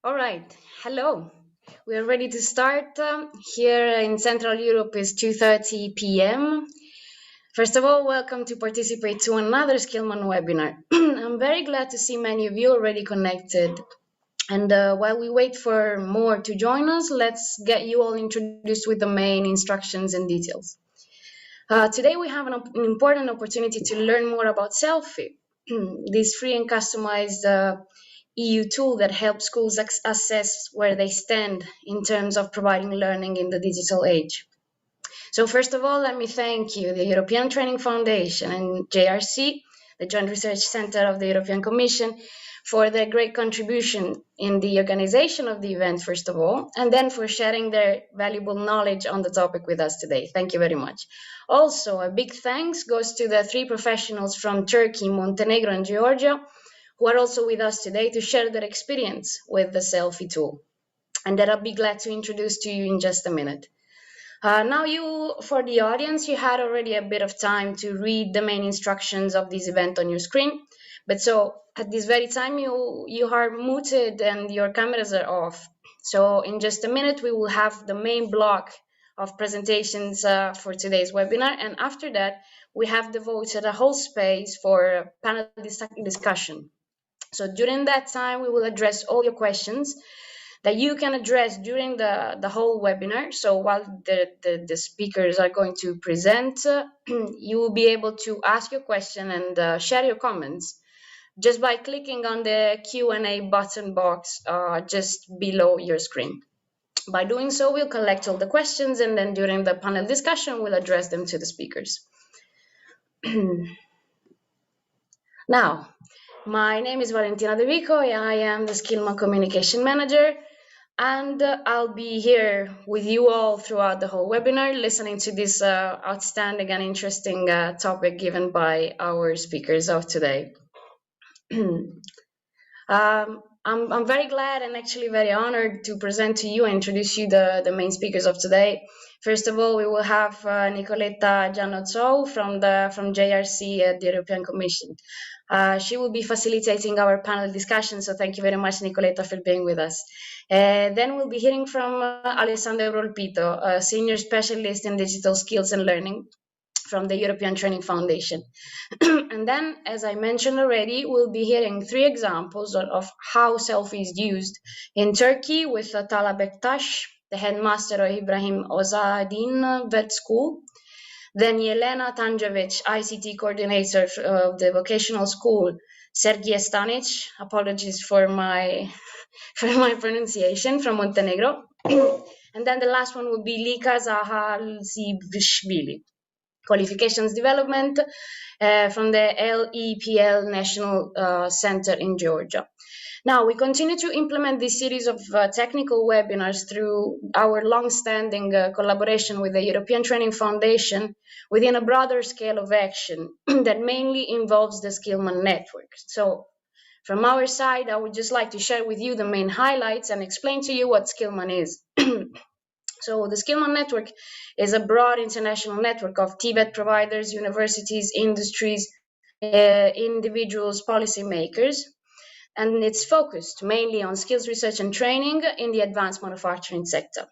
All right. Hello. We are ready to start. Here in Central Europe is 2:30 p.m. First of all, welcome to participate to another Skillman webinar. I'm very glad to see many of you already connected. And while we wait for more to join us, let's get you all introduced with the main instructions and details. Today we have an important opportunity to learn more about Selfie, this free and customized EU tool that helps schools assess where they stand in terms of providing learning in the digital age. So first of all, let me thank you, the European Training Foundation and JRC, the Joint Research Center of the European Commission, for their great contribution in the organization of the event, first of all, and then for sharing their valuable knowledge on the topic with us today. Thank you very much. Also, a big thanks goes to the three professionals from Turkey, Montenegro, and Georgia, who are also with us today to share their experience with the Selfie tool, and that I'll be glad to introduce to you in just a minute. Now for the audience, you had already a bit of time to read the main instructions of this event on your screen. But so at this very time, you are muted and your cameras are off. So in just a minute, we will have the main block of presentations for today's webinar. And after that, we have devoted a whole space for panel discussion. So during that time, we will address all your questions that you can address during the whole webinar. So while the speakers are going to present, you will be able to ask your question and share your comments just by clicking on the Q&A button box just below your screen. By doing so, we'll collect all the questions, and then during the panel discussion, we'll address them to the speakers. Now, my name is Valentina De Vico. I am the Skillman Communication Manager, and I'll be here with you all throughout the whole webinar, listening to this outstanding and interesting topic given by our speakers of today. I'm very glad and actually very honored to present to you and introduce you the main speakers of today. First of all, we will have Nicoletta Jonas from JRC at the European Commission. She will be facilitating our panel discussion, so thank you very much, Nicoletta, for being with us. Then we'll be hearing from Alessandro Rolpito, a senior specialist in digital skills and learning from the European Training Foundation. And then, as I mentioned already, we'll be hearing three examples of how Selfie is used in Turkey with Tala Bektash, the headmaster of Ibrahim Ozadin Vet School. Then Yelena Tanjevic, ICT coordinator of the vocational school, Sergij Stanic, apologies for my pronunciation, from Montenegro. And then the last one would be Lika Zahalzivishvili, qualifications development from the LEPL National Center in Georgia. Now, we continue to implement this series of technical webinars through our long-standing collaboration with the European Training Foundation within a broader scale of action that mainly involves the Skillman Network. So from our side, I would just like to share with you the main highlights and explain to you what Skillman is. So the Skillman Network is a broad international network of TVET providers, universities, industries, individuals, policymakers, and it's focused mainly on skills research and training in the advanced manufacturing sector.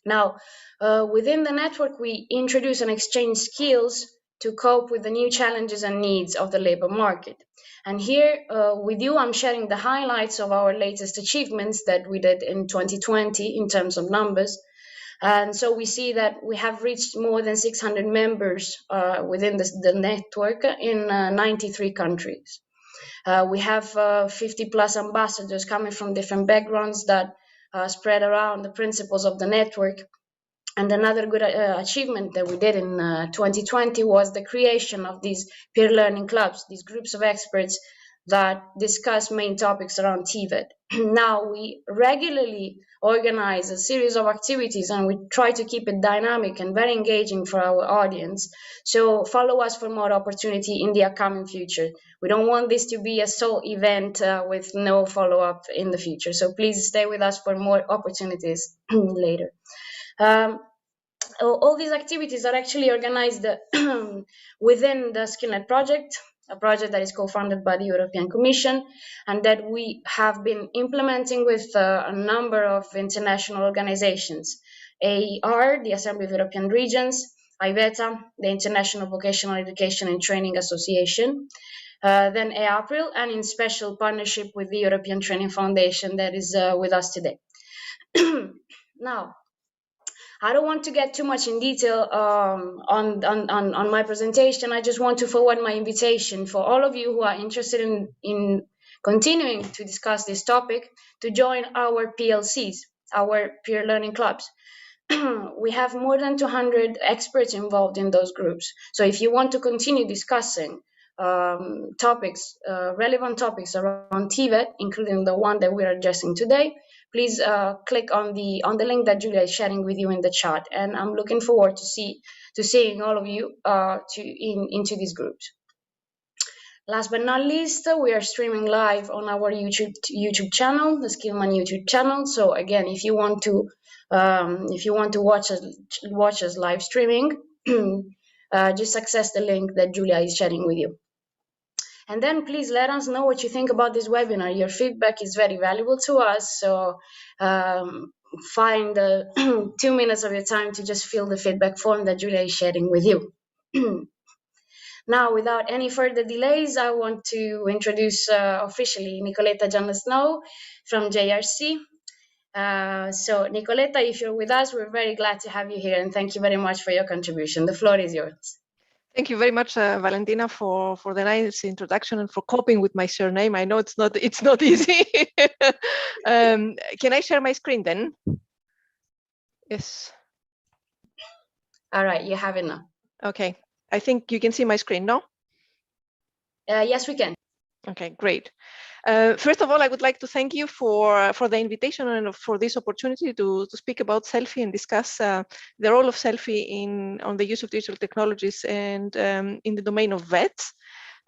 Now, within the network, we introduce and exchange skills to cope with the new challenges and needs of the labor market. And here with you, I'm sharing the highlights of our latest achievements that we did in 2020 in terms of numbers. And so we see that we have reached more than 600 members within the network in 93 countries. We have 50 plus ambassadors coming from different backgrounds that spread around the principles of the network. And another good achievement that we did in 2020 was the creation of these peer learning clubs, these groups of experts that discuss main topics around TVET. Now we regularly organize a series of activities and we try to keep it dynamic and very engaging for our audience. So follow us for more opportunity in the upcoming future. We don't want this to be a sole event with no follow-up in the future. So please stay with us for more opportunities later. All these activities are actually organized within the Skillnet project. a project that is co-funded by the European Commission and that we have been implementing with a number of international organizations. AER, the Assembly of European Regions, IVETA, the International Vocational Education and Training Association, then EAPRIL, and in special partnership with the European Training Foundation that is with us today. Now, I don't want to get too much in detail on my presentation. I just want to forward my invitation for all of you who are interested in continuing to discuss this topic to join our PLCs, our peer learning clubs. We have more than 200 experts involved in those groups. So if you want to continue discussing topics, relevant topics around TVET, including the one that we're addressing today, please click on the link that Julia is sharing with you in the chat. And I'm looking forward to seeing all of you into these groups. Last but not least, we are streaming live on our YouTube channel, the Skillman YouTube channel. So again, if you want to watch us live streaming, just access the link that Julia is sharing with you. And then please let us know what you think about this webinar. Your feedback is very valuable to us. So find 2 minutes of your time to just fill the feedback form that Julia is sharing with you. Now, without any further delays, I want to introduce officially Nicoletta Jonas from JRC. So Nicoletta, if you're with us, we're very glad to have you here, and thank you very much for your contribution. The floor is yours. Thank you very much, Valentina, for the nice introduction and for coping with my surname. I know it's not easy. Can I share my screen then? Yes. All right, you have it now. Okay, I think you can see my screen, no? Yes, we can. Okay, great. First of all, I would like to thank you for the invitation and for this opportunity to speak about Selfie and discuss the role of Selfie on the use of digital technologies and in the domain of vets.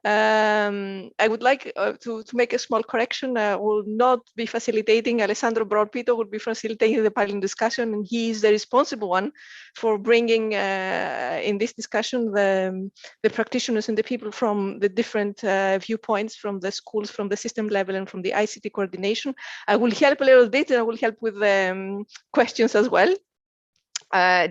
I would like to make a small correction. I will not be facilitating. Alessandro Broadpito will be facilitating the panel discussion, and he is the responsible one for bringing in this discussion the practitioners and the people from the different viewpoints, from the schools, from the system level, and from the ICT coordination. I will help a little bit, and I will help with questions as well.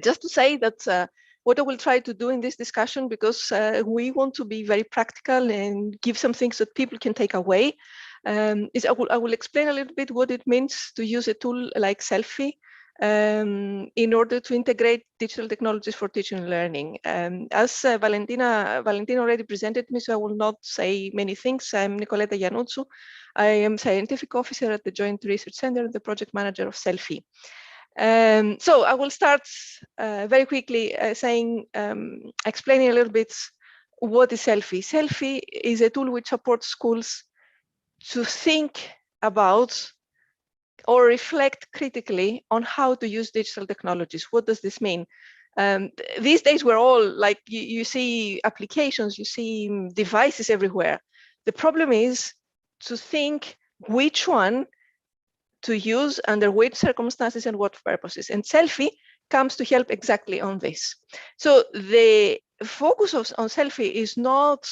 Just to say that what I will try to do in this discussion, because we want to be very practical and give some things that people can take away, is I will explain a little bit what it means to use a tool like Selfie in order to integrate digital technologies for teaching and learning. As Valentina already presented me, so I will not say many things. I'm Nicoletta Jonas. I am scientific officer at the Joint Research Center, the project manager of Selfie. So I will start very quickly explaining a little bit what is Selfie. Selfie is a tool which supports schools to think about or reflect critically on how to use digital technologies. What does this mean? These days we're all like, you see applications, you see devices everywhere. The problem is to think which one to use, under which circumstances and what purposes. And Selfie comes to help exactly on this. So the focus on Selfie is not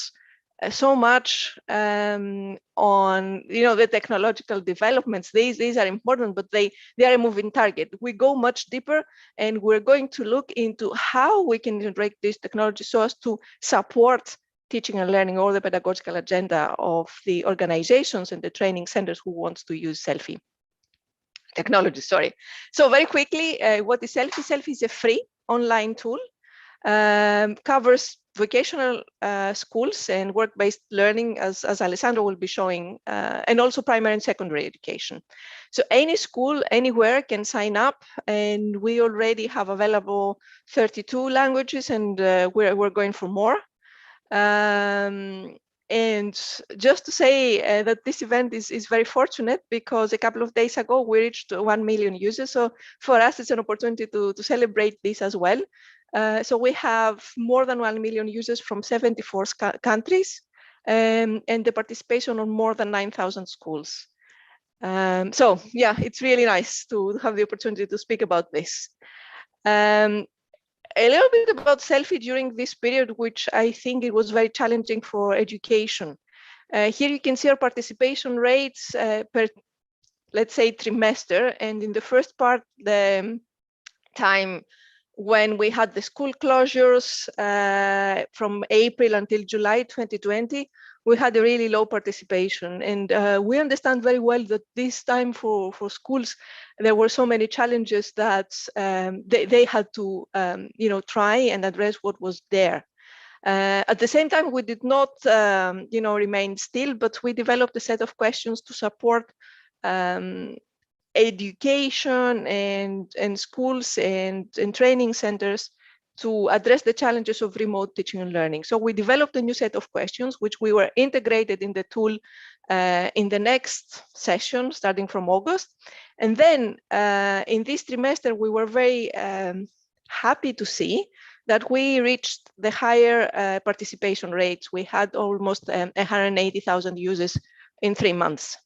so much on the technological developments. These are important, but they are a moving target. We go much deeper, and we're going to look into how we can integrate this technology so as to support teaching and learning, or the pedagogical agenda of the organizations and the training centers who want to use Selfie technology. Sorry. So very quickly, what is Selfie? Selfie is a free online tool, covers vocational schools and work-based learning, as Alessandro will be showing, and also primary and secondary education. So any school anywhere can sign up, and we already have available 32 languages, and we're going for more. And just to say that this event is very fortunate, because a couple of days ago we reached 1 million users. So for us, it's an opportunity to celebrate this as well. So we have more than 1 million users from 74 countries, and the participation on more than 9,000 schools. So yeah, it's really nice to have the opportunity to speak about this. a little bit about Selfie during this period, which I think it was very challenging for education. Here you can see our participation rates per, let's say, trimester. And in the first part, the time when we had the school closures from April until July 2020, we had a really low participation. And we understand very well that this time for schools, there were so many challenges that they had to try and address what was there. At the same time, we did not remain still, but we developed a set of questions to support education and schools and training centers to address the challenges of remote teaching and learning. So we developed a new set of questions, which we were integrated in the tool in the next session, starting from August. And then in this trimester, we were very happy to see that we reached the higher participation rates. We had almost 180,000 users in 3 months.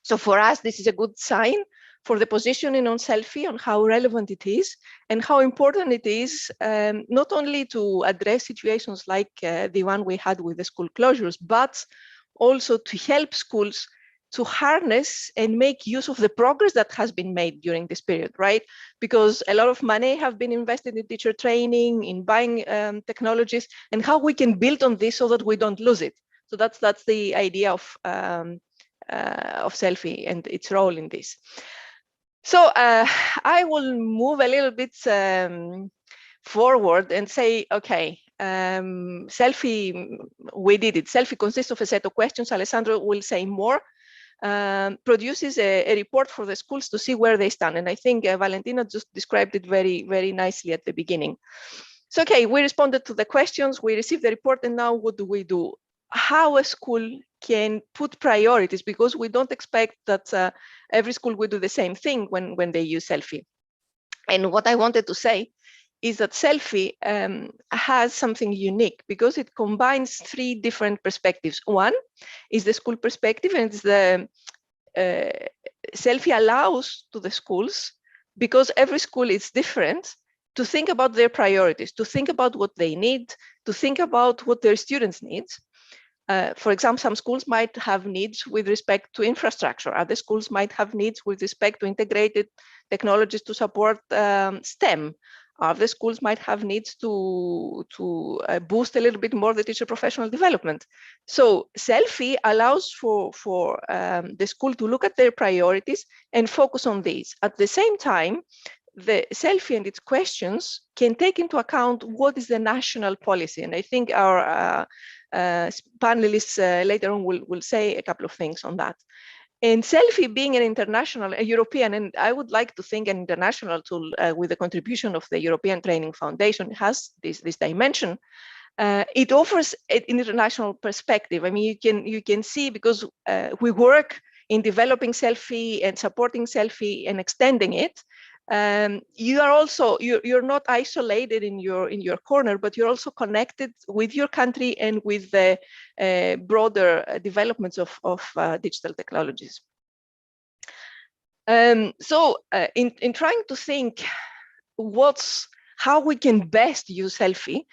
So for us, this is a good sign for the positioning on Selfie, on how relevant it is and how important it is, not only to address situations like the one we had with the school closures, but also to help schools to harness and make use of the progress that has been made during this period, right? Because a lot of money have been invested in teacher training, in buying technologies, and how we can build on this so that we don't lose it. So that's the idea of Selfie and its role in this. So I will move a little bit forward and say, okay, Selfie, we did it. Selfie consists of a set of questions. Alessandro will say more. Produces a report for the schools to see where they stand. And I think Valentina just described it very, very nicely at the beginning. So, okay, we responded to the questions, we received the report, and now what do we do? How a school can put priorities, because we don't expect that every school will do the same thing when they use Selfie. And what I wanted to say is that Selfie has something unique because it combines 3 different perspectives. One is the school perspective, and it's the Selfie allows to the schools, because every school is different, to think about their priorities, to think about what they need, to think about what their students need. For example, some schools might have needs with respect to infrastructure. Other schools might have needs with respect to integrated technologies to support STEM. Other schools might have needs to boost a little bit more the teacher professional development. So Selfie allows for the school to look at their priorities and focus on these. At the same time, the Selfie and its questions can take into account what is the national policy. And I think our panelists later on will say a couple of things on that. And Selfie being an international, a European, and I would like to think an international tool with the contribution of the European Training Foundation, has this dimension. It offers an international perspective. I mean, you can see, because we work in developing Selfie and supporting Selfie and extending it. You are also, you're not isolated in your corner, but you're also connected with your country and with the broader developments of digital technologies. So in trying to think how we can best use Selfie,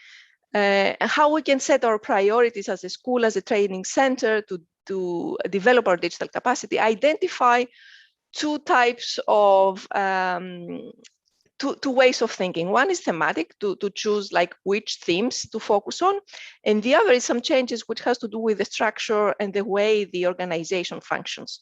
how we can set our priorities as a school, as a training center to develop our digital capacity, identify 2 types of two ways of thinking. One is thematic, to choose like which themes to focus on, and the other is some changes which has to do with the structure and the way the organization functions.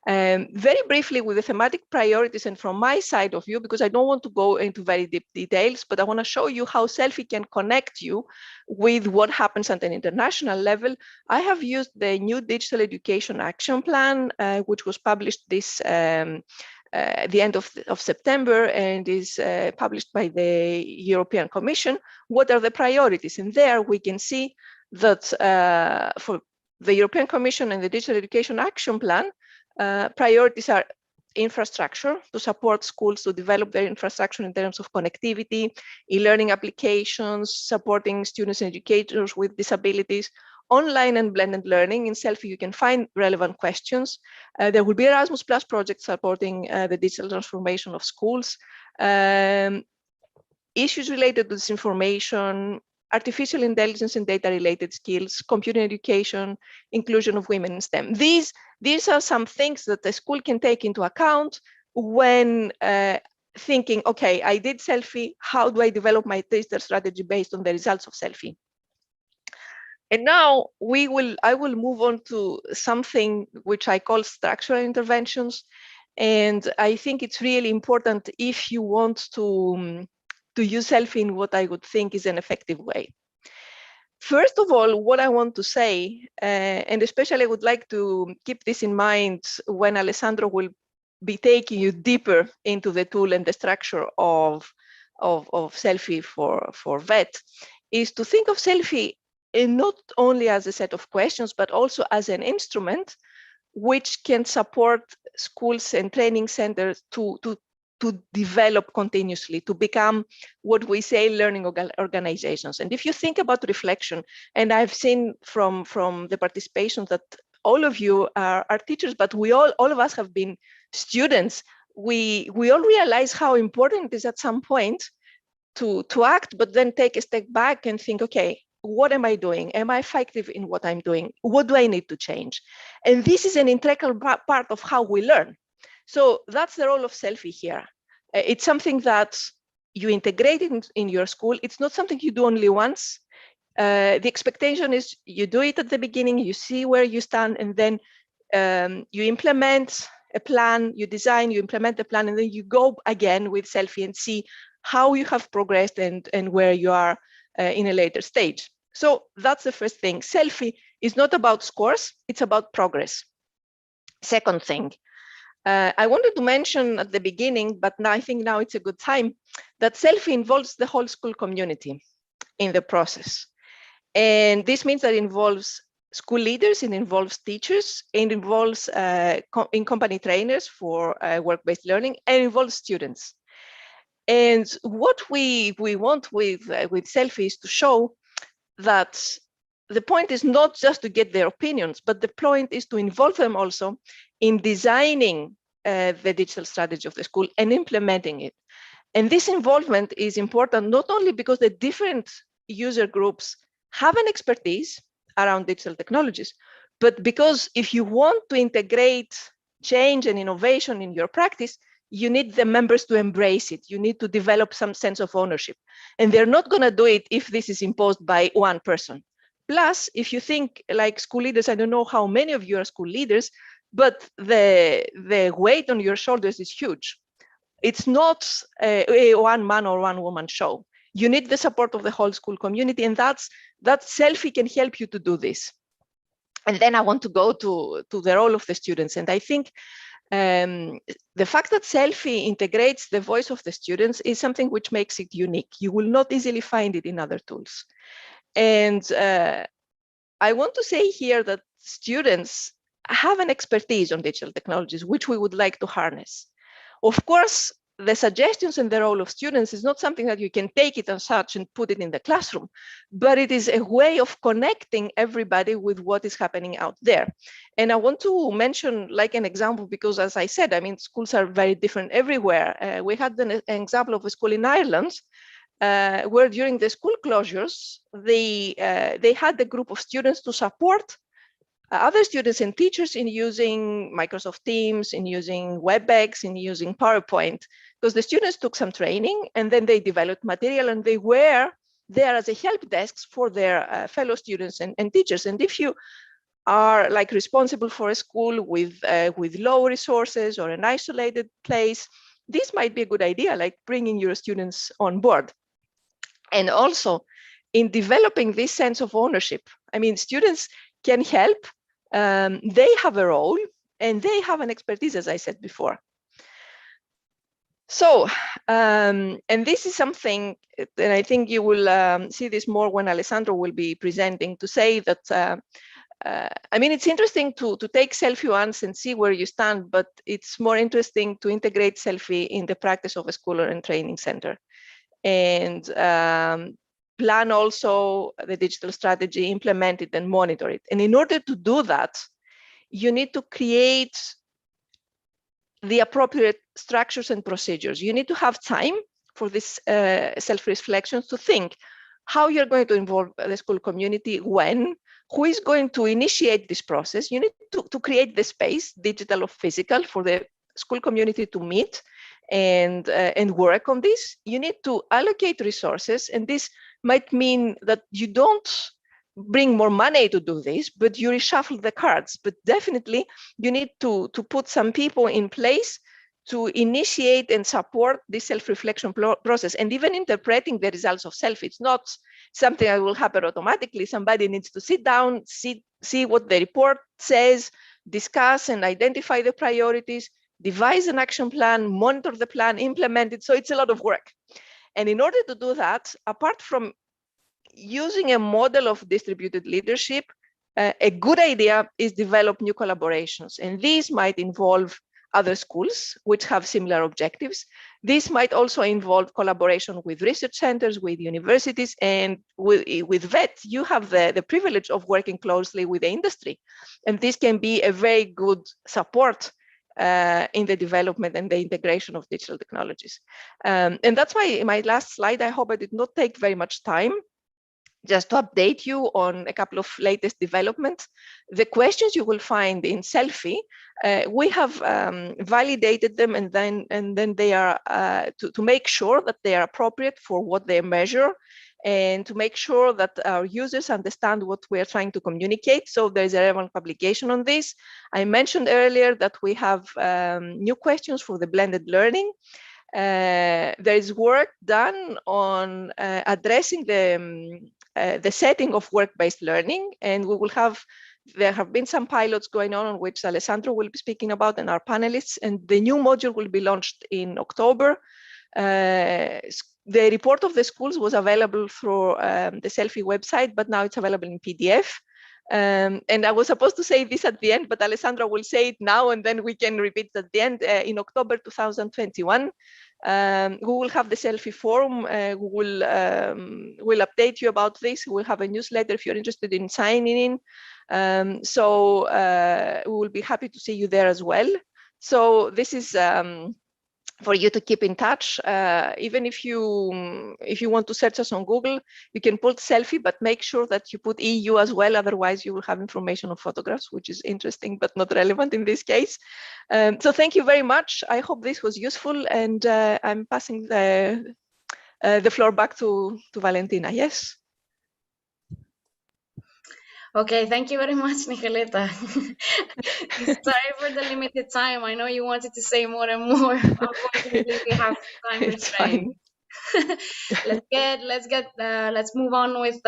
Very briefly with the thematic priorities, and from my side of view, because I don't want to go into very deep details, but I want to show you how Selfie can connect you with what happens at an international level. I have used the new Digital Education Action Plan, which was published this at the end of September and is published by the European Commission. What are the priorities? And there we can see that for the European Commission and the Digital Education Action Plan, priorities are infrastructure, to support schools to develop their infrastructure in terms of connectivity, e-learning applications, supporting students and educators with disabilities, online and blended learning. In Selfie, you can find relevant questions. There will be Erasmus Plus projects supporting the digital transformation of schools. issues related to disinformation, artificial intelligence and data-related skills, computer education, inclusion of women in STEM. These are some things that the school can take into account when thinking, okay, I did Selfie, how do I develop my digital strategy based on the results of Selfie? And now I will move on to something which I call structural interventions. And I think it's really important if you want to use Selfie in what I would think is an effective way. First of all, what I want to say, and especially I would like to keep this in mind when Alessandro will be taking you deeper into the tool and the structure of Selfie for VET, is to think of Selfie not only as a set of questions, but also as an instrument which can support schools and training centers to develop continuously, to become what we say learning organizations. And if you think about reflection, and I've seen from the participation that all of you are teachers, but all of us have been students, we all realize how important it is at some point to act, but then take a step back and think, okay, what am I doing? Am I effective in what I'm doing? What do I need to change? And this is an integral part of how we learn. So that's the role of Selfie here. It's something that you integrate in your school. It's not something you do only once. The expectation is you do it at the beginning, you see where you stand, and then you implement a plan, you design, you implement the plan, and then you go again with Selfie and see how you have progressed and where you are in a later stage. So that's the first thing. Selfie is not about scores, it's about progress. Second thing, I wanted to mention at the beginning, but now I think now it's a good time, that Selfie involves the whole school community in the process. And this means that it involves school leaders, it involves teachers, it involves in-company trainers for work-based learning, and it involves students. And what we want with Selfie is to show that the point is not just to get their opinions, but the point is to involve them also in designing the digital strategy of the school and implementing it. And this involvement is important not only because the different user groups have an expertise around digital technologies, but because if you want to integrate change and innovation in your practice, you need the members to embrace it. You need to develop some sense of ownership. And they're not going to do it if this is imposed by one person. Plus, if you think like school leaders, I don't know how many of you are school leaders, but the weight on your shoulders is huge. It's not a one man or one woman show. You need the support of the whole school community, and that Selfie can help you to do this. And then I want to go to the role of the students. And I think the fact that Selfie integrates the voice of the students is something which makes it unique. You will not easily find it in other tools. And I want to say here that students have an expertise on digital technologies, which we would like to harness. Of course, the suggestions and the role of students is not something that you can take it as such and put it in the classroom, but it is a way of connecting everybody with what is happening out there. And I want to mention like an example, because as I said, I mean, schools are very different everywhere. We had an example of a school in Ireland where during the school closures, they had a group of students to support other students and teachers in using Microsoft Teams, in using WebEx, in using PowerPoint, because the students took some training and then they developed material and they were there as a help desks for their fellow students and teachers. And if you are like responsible for a school with low resources or an isolated place, this might be a good idea, like bringing your students on board. And also in developing this sense of ownership, I mean, students can help. They have a role and they have an expertise, as I said before. So, and this is something, and I think you will see this more when Alessandro will be presenting, to say that, I mean, it's interesting to take Selfie once and see where you stand, but it's more interesting to integrate Selfie in the practice of a school or a training center. And plan also the digital strategy, implement it and monitor it. And in order to do that, you need to create the appropriate structures and procedures. You need to have time for this self-reflections to think how you're going to involve the school community, when, who is going to initiate this process. You need to create the space, digital or physical, for the school community to meet and work on this. You need to allocate resources, and this might mean that you don't bring more money to do this, but you reshuffle the cards. But definitely you need to put some people in place to initiate and support this self-reflection process, and even interpreting the results of self. It's not something that will happen automatically. Somebody needs to sit down, see what the report says, discuss and identify the priorities, devise an action plan, monitor the plan, implement it. So it's a lot of work. And in order to do that, apart from using a model of distributed leadership, a good idea is develop new collaborations. And these might involve other schools which have similar objectives. This might also involve collaboration with research centers, with universities, and with VET. You have the privilege of working closely with the industry. And this can be a very good support in the development and the integration of digital technologies. And that's why my last slide, I hope I did not take very much time, just to update you on a couple of latest developments. The questions you will find in Selfie, we have validated them, and then they are to make sure that they are appropriate for what they measure, and to make sure that our users understand what we are trying to communicate. So there is a relevant publication on this. I mentioned earlier that we have new questions for the blended learning. There is work done on addressing the setting of work-based learning, and there have been some pilots going on which Alessandro will be speaking about, and our panelists, and the new module will be launched in October. The report of the schools was available through the Selfie website, but now it's available in PDF. And I was supposed to say this at the end, but Alessandro will say it now, and then we can repeat it at the end. In October 2021, we will have the Selfie forum. We'll update you about this. We'll have a newsletter if you're interested in signing in. So we will be happy to see you there as well. So this is for you to keep in touch. Even if you want to search us on Google, you can put Selfie, but make sure that you put EU as well. Otherwise, you will have information of photographs, which is interesting but not relevant in this case. So thank you very much. I hope this was useful, and I'm passing the floor back to Valentina. Yes. Okay, thank you very much, Nicoletta. Sorry for the limited time. I know you wanted to say more and more. Unfortunately, we have time restraint. Let's move on with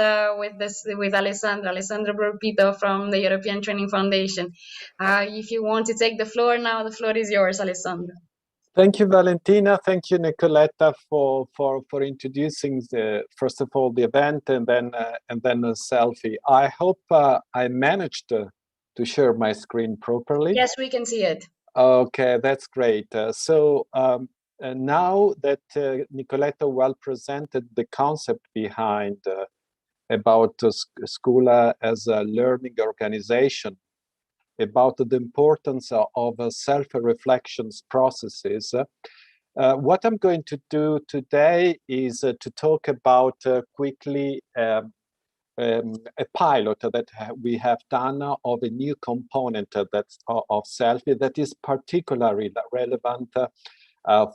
Alessandra Borpito from the European Training Foundation. If you want to take the floor now, the floor is yours, Alessandra. Thank you, Valentina. Thank you, Nicoletta, for introducing first of all the event, and then a Selfie. I hope I managed to share my screen properly. Yes, we can see it. Okay, that's great. So now that Nicoletta well presented the concept behind about school as a learning organization, about the importance of self-reflections processes. What I'm going to do today is to talk about quickly a pilot that we have done of a new component that's of Selfie that is particularly relevant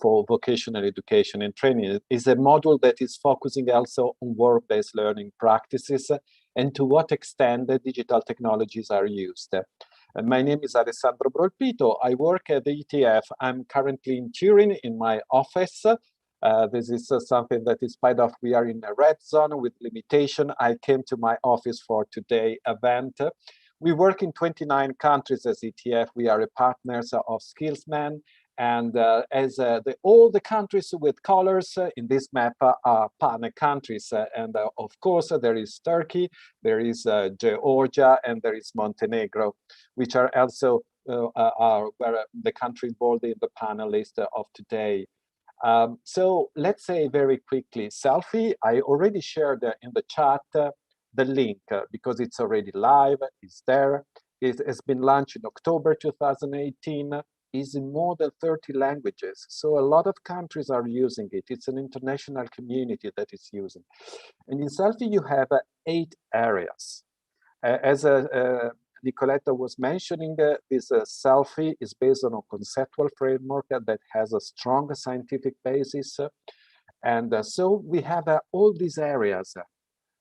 for vocational education and training. It is a module that is focusing also on work-based learning practices and to what extent the digital technologies are used. My name is Alessandro Borpito. I work at the ETF. I'm currently in Turin in my office. This is something that, in spite of we are in a red zone with limitation, I came to my office for today's event. We work in 29 countries as ETF. We are a partners of Skillman, and all the countries with colors in this map are partner countries. And of course, there is Turkey, there is Georgia, and there is Montenegro, which are also the country involved in the panel list of today. So let's say very quickly, Selfie, I already shared in the chat the link because it's already live, it's there. It has been launched in October 2018. is in more than 30 languages. So a lot of countries are using it. It's an international community that is using. And in Selfie, you have 8 areas. As Nicoletta was mentioning, this Selfie is based on a conceptual framework that has a strong scientific basis. And so we have all these areas.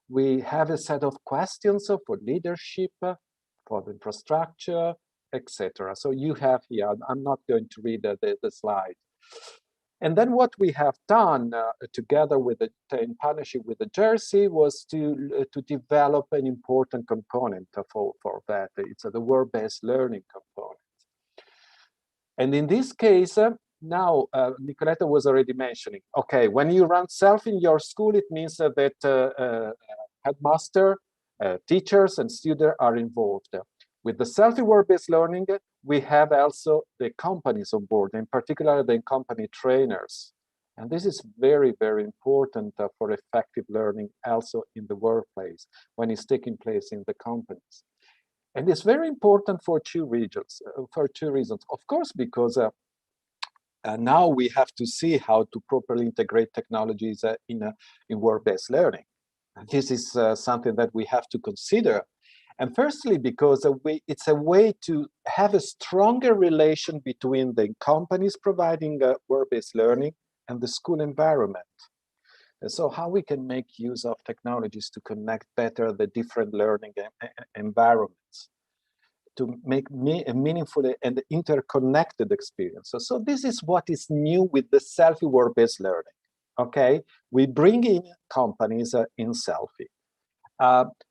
We have a set of questions for leadership, for the infrastructure, etc. So you have here, I'm not going to read the slide. And then what we have done together with in partnership with the Jersey was to develop an important component for that. It's the word-based learning component. And in this case, now Nicoletta was already mentioning, okay, when you run Selfie in your school, it means that headmaster, teachers and students are involved. With the Selfie word-based learning, we have also the companies on board, in particular the company trainers. And this is very, very important for effective learning also in the workplace when it's taking place in the companies. And it's very important for two reasons. Of course, because now we have to see how to properly integrate technologies in word-based learning. And this is something that we have to consider. And firstly, because it's a way to have a stronger relation between the companies providing word-based learning and the school environment. And so how we can make use of technologies to connect better the different learning environments, to make a meaningful and interconnected experience. So this is what is new with the Selfie word-based learning. Okay, we bring in companies in Selfie.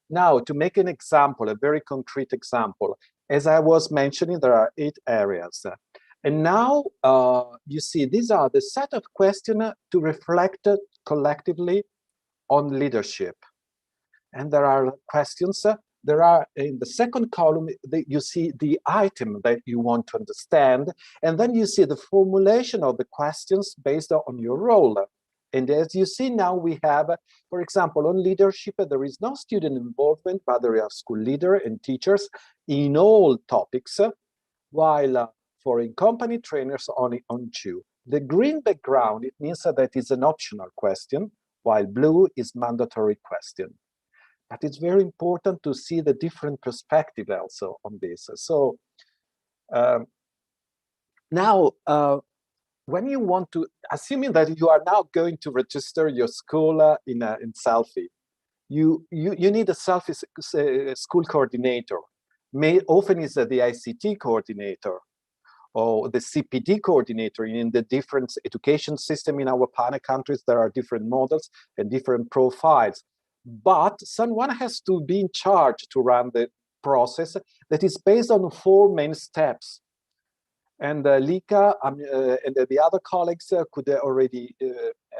Now, to make an example, a very concrete example, as I was mentioning, there are 8 areas. And now you see, these are the set of questions to reflect collectively on leadership. And there are questions, there are in the second column, you see the item that you want to understand. And then you see the formulation of the questions based on your role. And as you see now, we have, for example, on leadership, there is no student involvement, but there are school leader and teachers in all topics, while for in-company trainers only on 2. The green background, it means that it's an optional question, while blue is mandatory question. But it's very important to see the different perspective also on this. So now, when you want to, assuming that you are now going to register your school in Selfie, you need a Selfie school coordinator. Often is the ICT coordinator or the CPD coordinator. In the different education system in our partner countries, there are different models and different profiles. But someone has to be in charge to run the process that is based on 4 main steps. And Lika and the other colleagues could already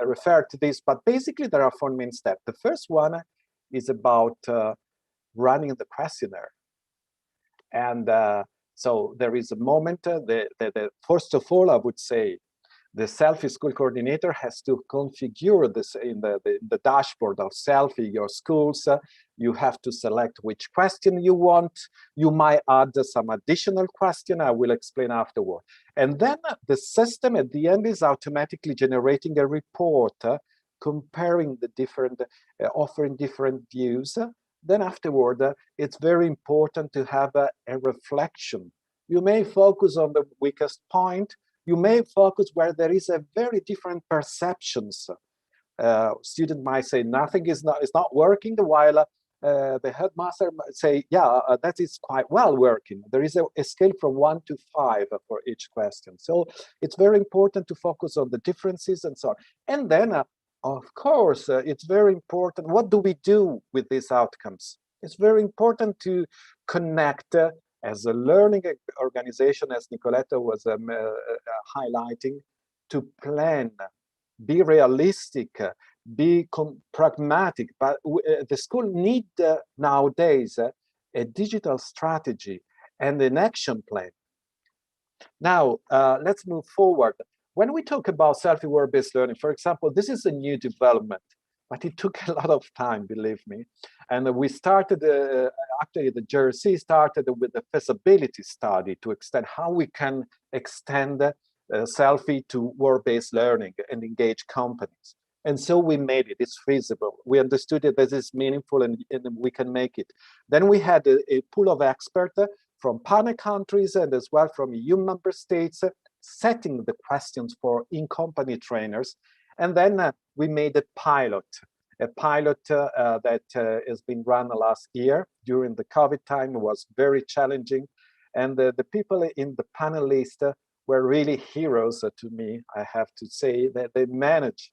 refer to this, but basically there are 4 main steps. The first one is about running the questionnaire. And so there is a moment, first of all, I would say, the Selfie school coordinator has to configure this in the dashboard of Selfie, your schools. You have to select which question you want. You might add some additional question. I will explain afterward. And then the system at the end is automatically generating a report comparing the different, offering different views. Then afterward, it's very important to have a reflection. You may focus on the weakest point. You may focus where there is a very different perceptions. Student might say nothing is not working, while the headmaster might say, yeah, that is quite well working. There is a scale from 1 to 5 for each question. So it's very important to focus on the differences and so on. And then, of course, it's very important. What do we do with these outcomes? It's very important to connect as a learning organization, as Nicoletta was highlighting, to plan, be realistic, be pragmatic. But the school need nowadays a digital strategy and an action plan. Now, let's move forward. When we talk about Selfie word-based learning, for example, this is a new development. but it took a lot of time, believe me. And we started, actually the JRC started with a feasibility study to extend how we can extend Selfie to work-based learning and engage companies. And so we made it, it's feasible. We understood it, this is meaningful, and we can make it. Then we had a pool of experts from partner countries and as well from EU member states, setting the questions for in-company trainers. And then we made a pilot that has been run last year during the COVID time. It was very challenging. And the people in the panel list were really heroes to me, I have to say, that they managed,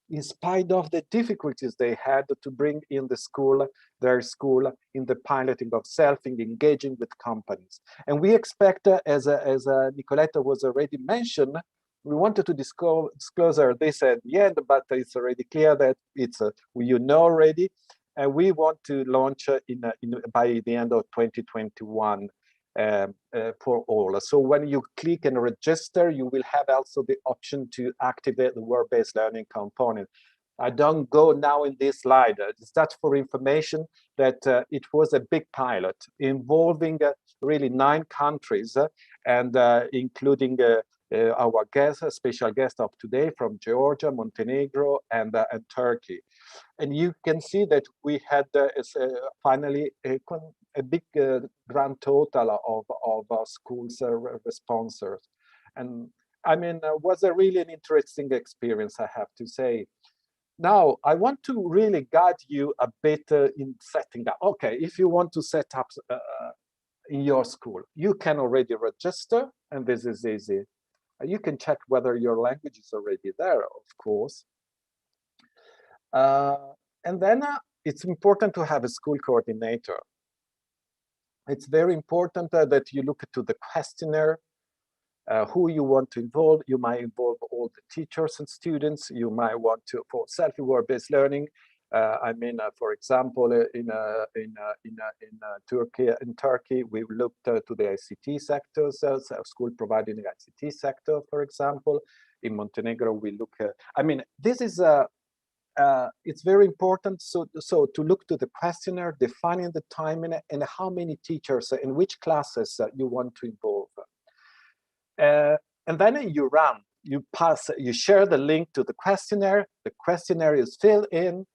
in spite of the difficulties they had, to bring in their school, in the piloting of Selfie, engaging with companies. And we expect, as Nicoletta was already mentioned, we wanted to disclose this at the end, but it's already clear that it's you know already, and we want to launch by the end of 2021 for all. So when you click and register, you will have also the option to activate the work-based learning component. I don't go now in this slide. It's just for information that it was a big pilot involving really 9 countries and including our special guest of today from Georgia, Montenegro, and Turkey. And you can see that we had finally a big grand total of schools sponsors. And I mean, it was really an interesting experience, I have to say. Now, I want to really guide you a bit in setting up. Okay, if you want to set up in your school, you can already register, and this is easy. You can check whether your language is already there, of course. And then it's important to have a school coordinator. It's very important that you look to the questionnaire, who you want to involve. You might involve all the teachers and students. You might want to, for Selfie work-based learning, I mean, for example, in Turkey, we looked to the ICT sectors, school providing the ICT sector, for example. In Montenegro, we look. I mean, this is it's very important. So to look to the questionnaire, defining the timing and how many teachers in which classes you want to involve. And then you share the link to the questionnaire. The questionnaire is filled in.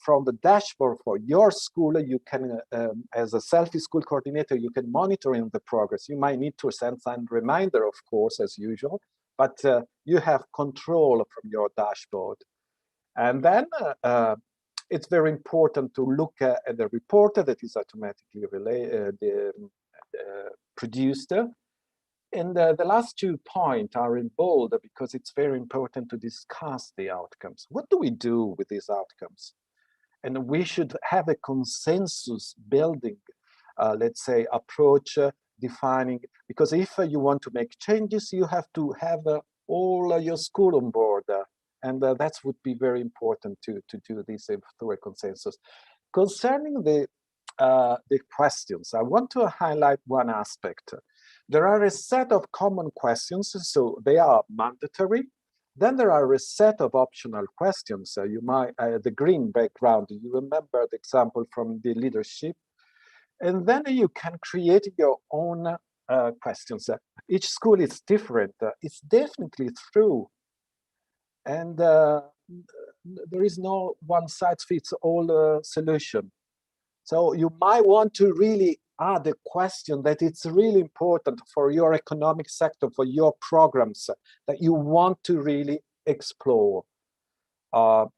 From the dashboard for your school, you can, as a Selfie school coordinator, you can monitor in the progress. You might need to send some reminder, of course, as usual, but you have control from your dashboard. And then it's very important to look at the report that is automatically produced. And the last 2 points are in bold because it's very important to discuss the outcomes. What do we do with these outcomes? And we should have a consensus building, let's say, approach defining, because if you want to make changes, you have to have all your school on board. And that would be very important to do this through a consensus. Concerning the questions, I want to highlight one aspect. There are a set of common questions, so they are mandatory. Then there are a set of optional questions. You might, the green background, you remember the example from the leadership. And then you can create your own questions. Each school is different. It's definitely true. And there is no one-size-fits-all solution. So you might want to really add a question that it's really important for your economic sector, for your programs that you want to really explore. And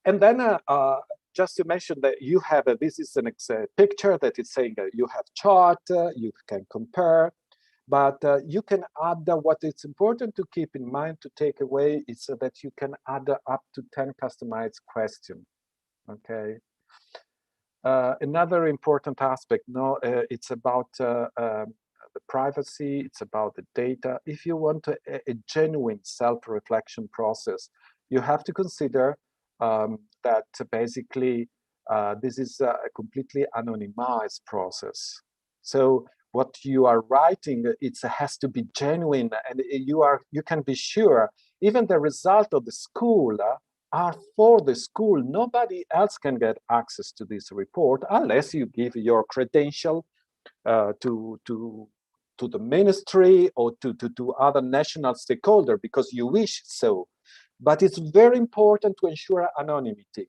then just to mention that you have, this is a picture that is saying you have chart, you can compare, but you can add what it's important to keep in mind to take away is that you can add up to 10 customized questions, okay? Another important aspect, it's about the privacy, it's about the data. If you want a genuine self-reflection process, you have to consider that basically this is a completely anonymized process. So what you are writing, it has to be genuine, and you can be sure even the result of the school are for the school. Nobody else can get access to this report unless you give your credential to the ministry or to other national stakeholder because you wish so. But it's very important to ensure anonymity.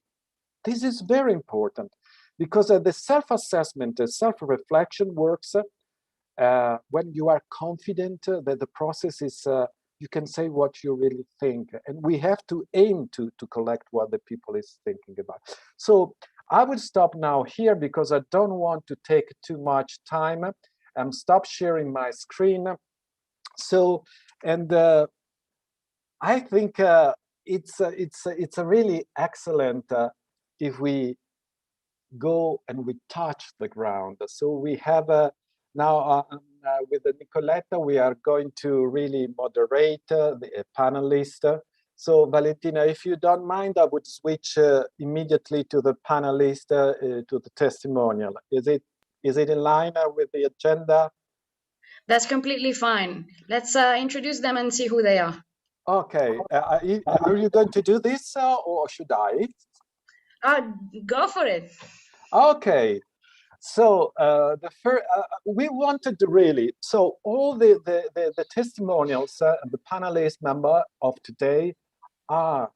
This is very important because the self-assessment, the self-reflection works when you are confident that the process is, you can say what you really think. And we have to aim to collect what the people is thinking about. So I will stop now here because I don't want to take too much time and stop sharing my screen. So, and I think it's a really excellent if we go and we touch the ground. So we have now with Nicoletta, we are going to really moderate the panelist. So Valentina, if you don't mind, I would switch immediately to the panelist, to the testimonial. Is it in line with the agenda? That's completely fine. Let's introduce them and see who they are. Okay, are you going to do this or should I? Go for it. Okay, so the first, we wanted to really, so all the testimonials and the panelist member of today are,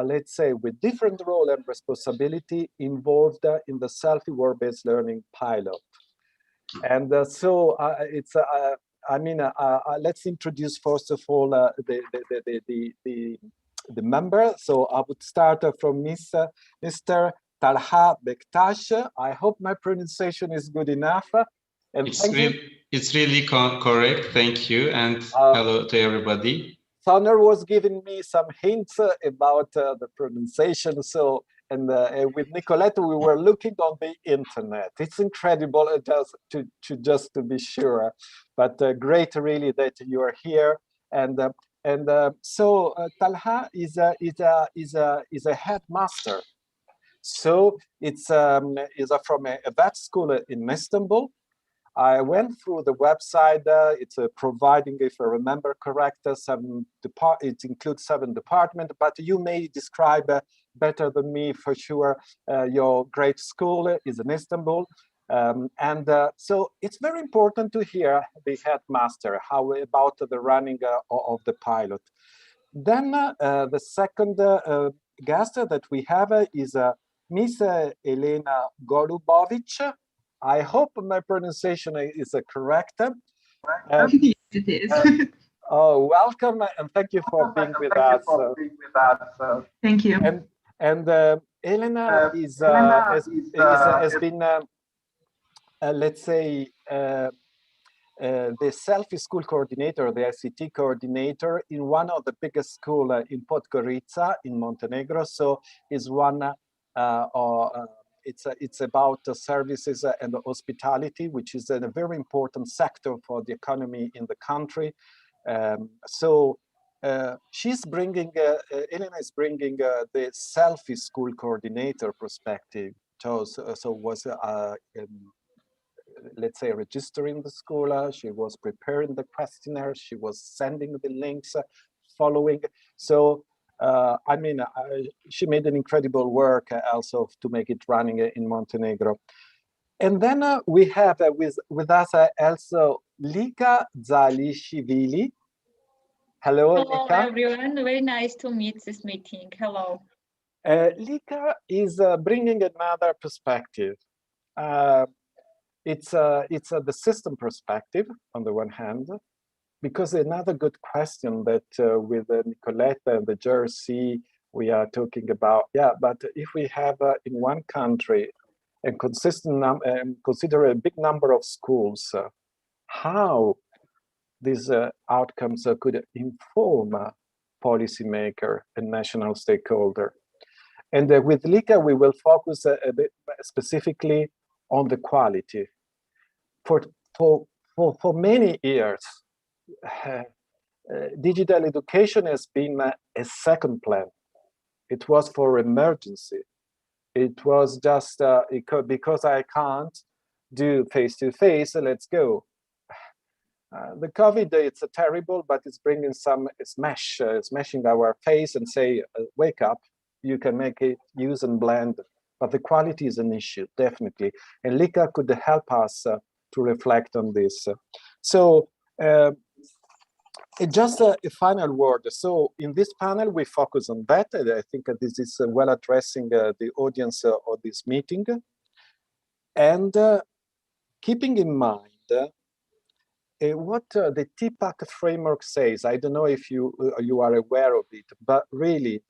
let's say, with different role and responsibility involved in the Selfie work-based learning pilot. And so it's, I mean, let's introduce first of all the member. So I would start from Mr. Talha Bektash. I hope my pronunciation is good enough. And it's really correct. Thank you. And hello to everybody. Soner was giving me some hints about the pronunciation. So, and with Nicoletta, we were looking on the internet. It's incredible just to be sure, but great really that you are here. And so Talha is a headmaster. So it's from a vet school in Istanbul. I went through the website. It's providing, if I remember correct, it includes 7 departments, but you may describe better than me for sure. Your great school is in Istanbul. So it's very important to hear the headmaster, how about the running of the pilot. Then the second guest that we have is Miss Elena Golubovic. I hope my pronunciation is correct. Yes, it is. Oh, welcome and thank you for being with us. Thank you. And Elena has been, let's say, the Selfie school coordinator, the ICT coordinator in one of the biggest schools in Podgorica in Montenegro. So is one. It's about services and hospitality, which is a very important sector for the economy in the country. So she's bringing, Elena is bringing the Selfie school coordinator perspective. So was, let's say, registering the school. She was preparing the questionnaire. She was sending the links, following. So I mean, she made an incredible work also to make it running in Montenegro. And then we have with us also Lika Zalishvili. Hello, Hello, Lika. everyone. Very nice to meet this meeting. Hello. Lika is bringing another perspective. It's the system perspective on the one hand, because another good question that with Nicoletta and the JRC we are talking about, but if we have in one country a consistent consider a big number of schools, how these outcomes could inform a policymaker and national stakeholder. And with Lika, we will focus a bit specifically on the quality. For many years, digital education has been a second plan. It was for emergency. It was just because I can't do face-to-face, let's go. The COVID, it's terrible, but it's bringing some smashing our face and say, wake up, you can make it, use and blend, but the quality is an issue, definitely. And Lika could help us to reflect on this. So just a final word. So in this panel, we focus on that. I think this is well addressing the audience of this meeting. And keeping in mind what the TPAC framework says, I don't know if you are aware of it, but really,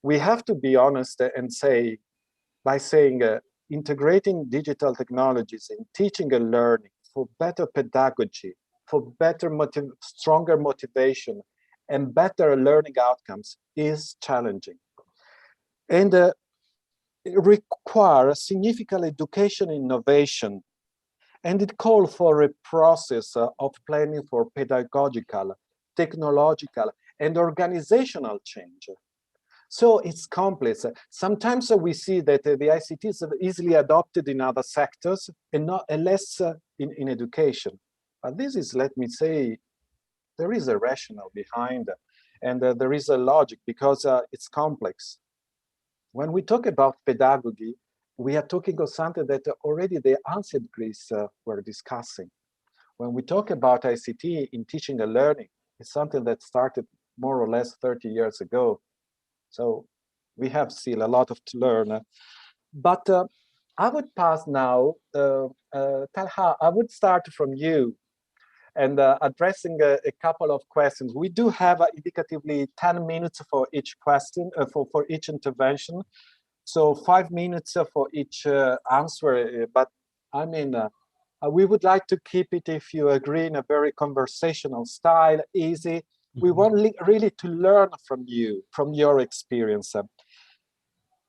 we have to be honest and say, by saying integrating digital technologies in teaching and learning for better pedagogy, for better stronger motivation, and better learning outcomes is challenging. And it requires significant education innovation. And it calls for a process of planning for pedagogical, technological, and organizational change. So it's complex. Sometimes we see that the ICTs are easily adopted in other sectors and not less in education. But this is, let me say, there is a rationale behind, and there is a logic because it's complex. When we talk about pedagogy, we are talking of something that already the ancient Greece were discussing. When we talk about ICT in teaching and learning, it's something that started more or less 30 years ago. So we have still a lot to learn. But I would pass now, Talha, I would start from you and addressing a couple of questions. We do have indicatively 10 minutes for each question, for each intervention. So 5 minutes for each answer, but I mean, we would like to keep it, if you agree, in a very conversational style, easy. We want really to learn from you, from your experience.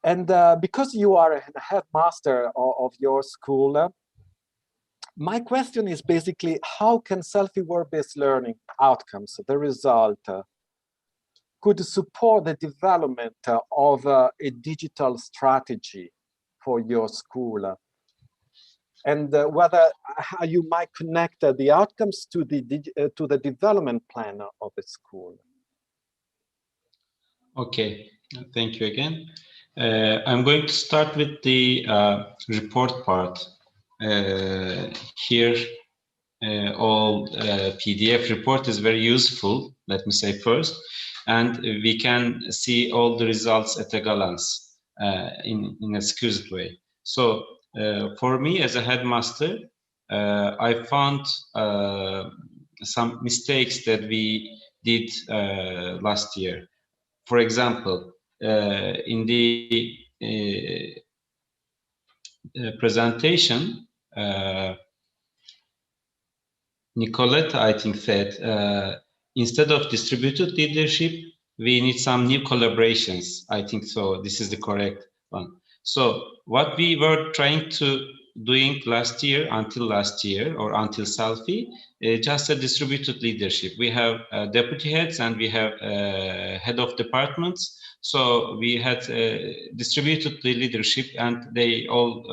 And because you are a headmaster of your school, my question is basically, how can Selfie work-based learning outcomes, the result, could support the development of a digital strategy for your school? And whether how you might connect the outcomes to the development plan of the school. Okay, thank you again. I'm going to start with the report part. Here, all PDF report is very useful, let me say first, and we can see all the results at a glance in a skewed way. So for me as a headmaster, I found some mistakes that we did last year. For example, in the presentation, Nicoletta, I think, said, instead of distributed leadership, we need some new collaborations. I think so. This is the correct one. So what we were trying to doing last year, until Selfie, just a distributed leadership. We have deputy heads and we have head of departments. So we had distributed leadership and they all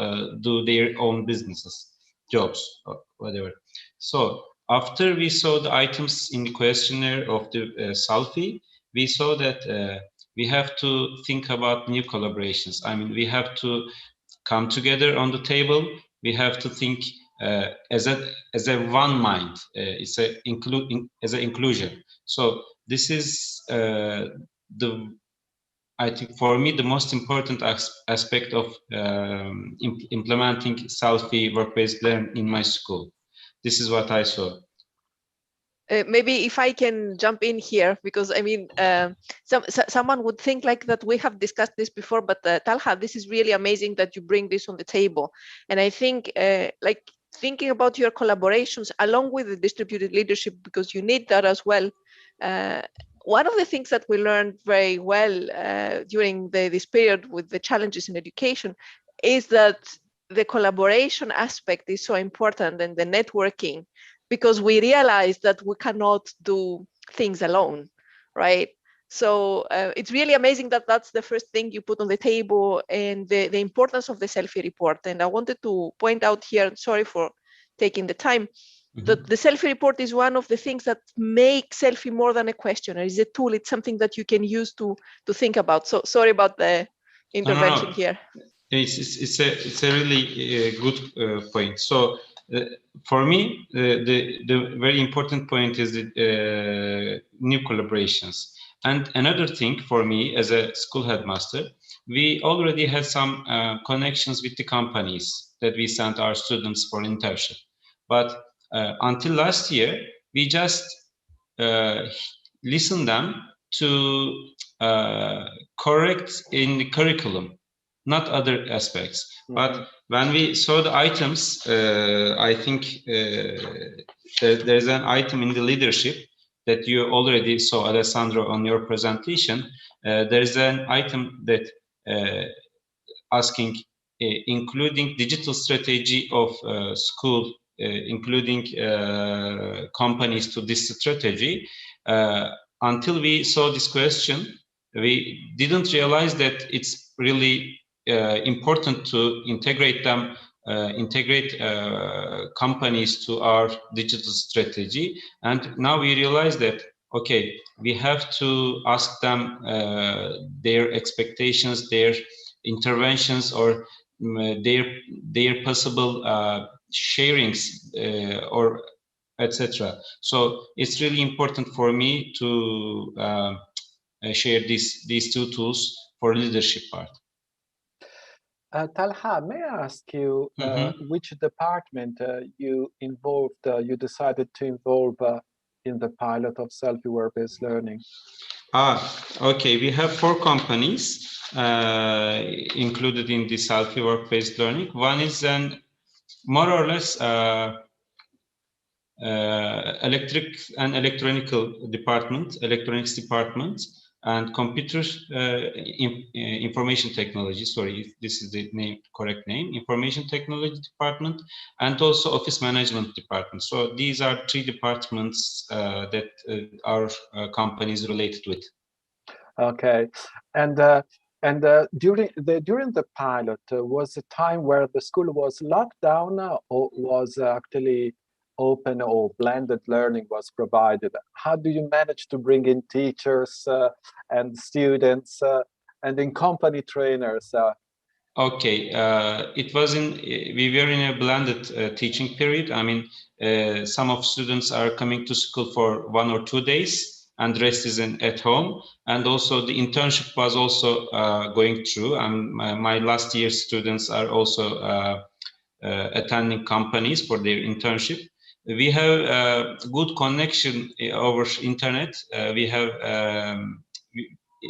do their own businesses, jobs, or whatever. So after we saw the items in the questionnaire of the Selfie, we saw that we have to think about new collaborations. I mean, we have to come together on the table. We have to think as a one mind. It's as an inclusion. So this is I think for me the most important aspect of implementing Selfie work-based learning in my school. This is what I saw. Maybe if I can jump in here, because I mean, someone would think like that we have discussed this before, but Talha, this is really amazing that you bring this on the table. And I think like thinking about your collaborations along with the distributed leadership, because you need that as well. One of the things that we learned very well during this period with the challenges in education is that the collaboration aspect is so important, and the networking, because we realize that we cannot do things alone, right? So it's really amazing that that's the first thing you put on the table, and the importance of the Selfie report. And I wanted to point out here, sorry for taking the time, The Selfie report is one of the things that make Selfie more than a questionnaire. It's a tool. It's something that you can use to think about. So sorry about the intervention here. It's a really good point. So for me, the very important point is the new collaborations. And another thing for me as a school headmaster, we already had some connections with the companies that we sent our students for internship. But until last year, we just listened them to correct in the curriculum, not other aspects. But when we saw the items, I think there's an item in the leadership that you already saw, Alessandro, on your presentation. There's an item that asking, including digital strategy of school, including companies to this strategy. Until we saw this question, we didn't realize that it's really important to integrate them, companies to our digital strategy. And now we realize that, okay, we have to ask them their expectations, their interventions, or their possible sharings or etc. So it's really important for me to share these two tools for leadership part. Talha, may I ask you which department you decided to involve in the pilot of Selfie work-based learning? Okay, we have 4 companies included in the Selfie work-based learning. One is an more or less electronics department, and computer information technology. Sorry, if this is the correct name. Information technology department, and also office management department. So these are 3 departments that our company is related with. Okay, and during the pilot, was a time where the school was locked down, or was actually open or blended learning was provided? How do you manage to bring in teachers and students and in company trainers? Okay, we were in a blended teaching period. I mean, some of students are coming to school for 1 or 2 days, and the rest is at home. And also the internship was also going through. And my last year students are also attending companies for their internship. We have good connection over internet. We have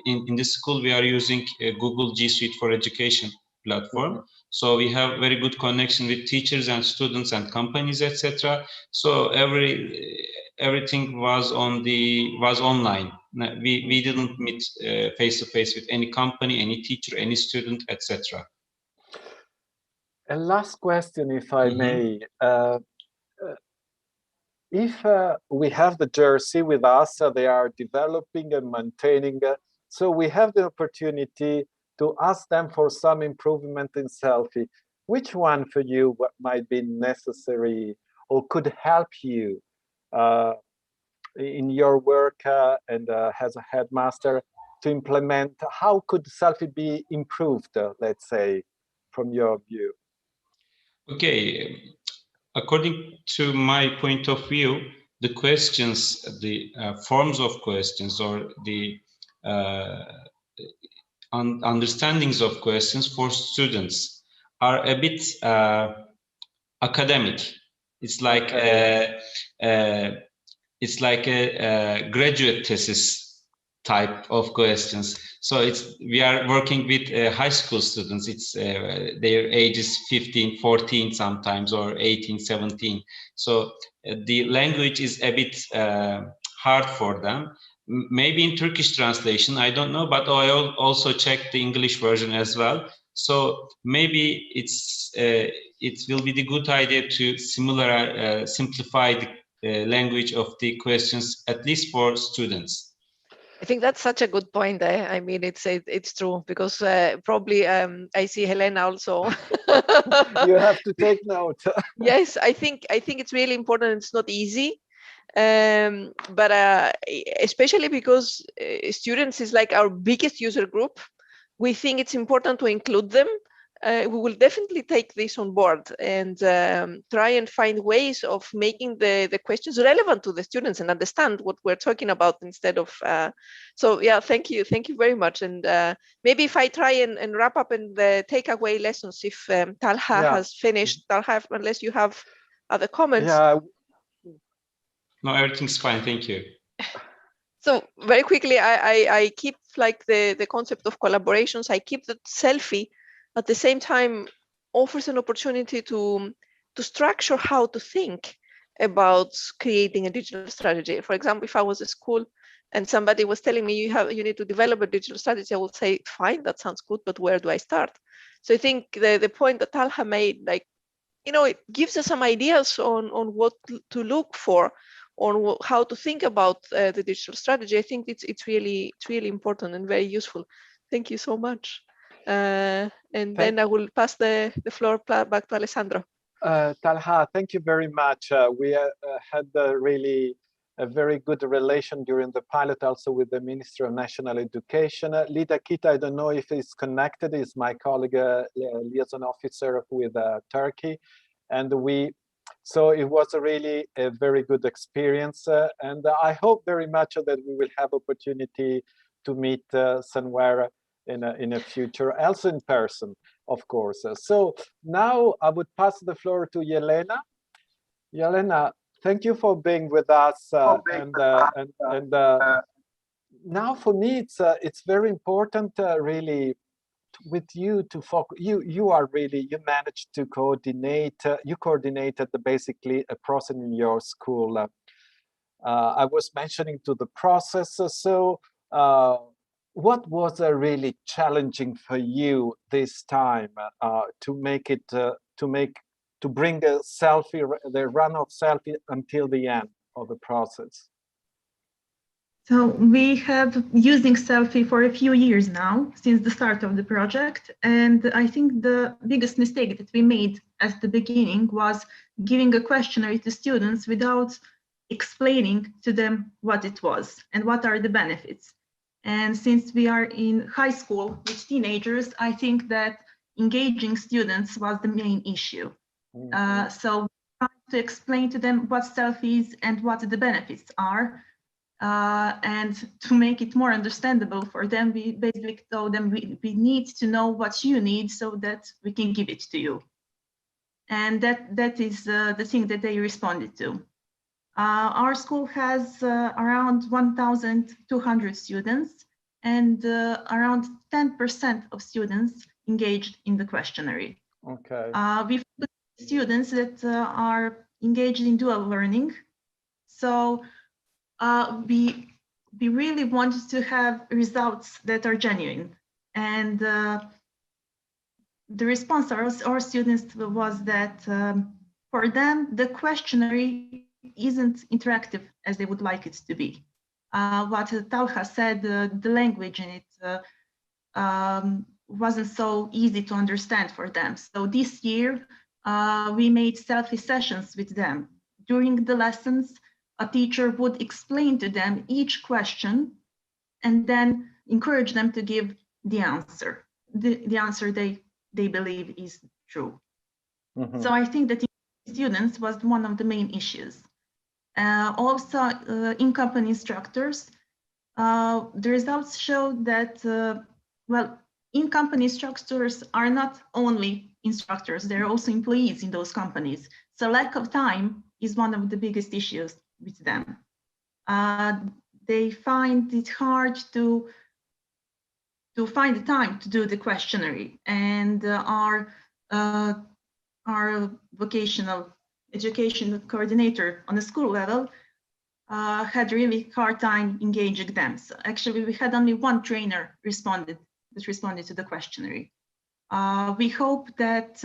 in the school we are using Google G Suite for Education platform. So we have very good connection with teachers and students and companies, etc. So everything was online. We didn't meet face to face with any company, any teacher, any student, etc. And last question, if I may. If we have the jersey with us, they are developing and maintaining, so we have the opportunity to ask them for some improvement in Selfie. Which one for you might be necessary or could help you in your work and as a headmaster to implement? How could Selfie be improved, let's say, from your view? Okay. According to my point of view, the questions, the forms of questions, or the understandings of questions for students are a bit academic. It's like a graduate thesis type of questions. So we are working with high school students. It's their age is 15, 14 sometimes, or 18, 17. So the language is a bit hard for them. Maybe in Turkish translation, I don't know, but I also checked the English version as well. So maybe it will be the good idea to simplify the language of the questions, at least for students. I think that's such a good point. I mean, it's true, because probably I see Helena also. You have to take note. Yes, I think it's really important. It's not easy, but especially because students is like our biggest user group. We think it's important to include them. We will definitely take this on board and try and find ways of making the questions relevant to the students and understand what we're talking about instead of. So yeah, thank you very much. And maybe if I try and wrap up in the takeaway lessons, if Talha has finished, Talha, unless you have other comments. Yeah. No, everything's fine. Thank you. So very quickly, I keep like the concept of collaborations. I keep that Selfie at the same time offers an opportunity to structure how to think about creating a digital strategy. For example, if I was at school and somebody was telling me you need to develop a digital strategy, I would say, fine, that sounds good, but where do I start? So I think the point that Talha made, like, it gives us some ideas on what to look for, on how to think about the digital strategy. I think it's really important and very useful. Thank you so much. And then I will pass the floor back to Alessandro. Talha, thank you very much. We had really a very good relation during the pilot, also with the Ministry of National Education. Lida Kita, I don't know if he's connected, is my colleague, liaison officer with Turkey. And so it was really a very good experience. And I hope very much that we will have opportunity to meet somewhere in a future, also in person, of course. So now I would pass the floor to Yelena. Yelena, thank you for being with us. Now for me, it's very important, really, with you to focus. You managed to coordinate. You coordinated basically a process in your school. I was mentioning to the process. So what was really challenging for you this time to bring a the run of Selfie until the end of the process? So we have using Selfie for a few years now, since the start of the project. And I think the biggest mistake that we made at the beginning was giving a questionnaire to students without explaining to them what it was and what are the benefits. And since we are in high school with teenagers, I think that engaging students was the main issue. Mm-hmm. So we tried to explain to them what Selfie is and what the benefits are. And to make it more understandable for them, we basically told them we need to know what you need so that we can give it to you. And that is the thing that they responded to. Our school has around 1,200 students, and around 10% of students engaged in the questionnaire. Okay. We've got students that are engaged in dual learning. So we really wanted to have results that are genuine. And the response of our students was that for them, the questionnaire isn't interactive as they would like it to be. What Talha said, the language in it wasn't so easy to understand for them. So this year, we made Selfie sessions with them. During the lessons, a teacher would explain to them each question and then encourage them to give the answer, the answer they believe is true. Mm-hmm. So I think that students was one of the main issues. Also, in-company instructors, the results show that, well, in-company instructors are not only instructors, they're also employees in those companies. So lack of time is one of the biggest issues with them. They find it hard to find the time to do the questionnaire, and our vocational education coordinator on the school level had really hard time engaging them. So actually, we had only one trainer responded to the questionnaire. We hope that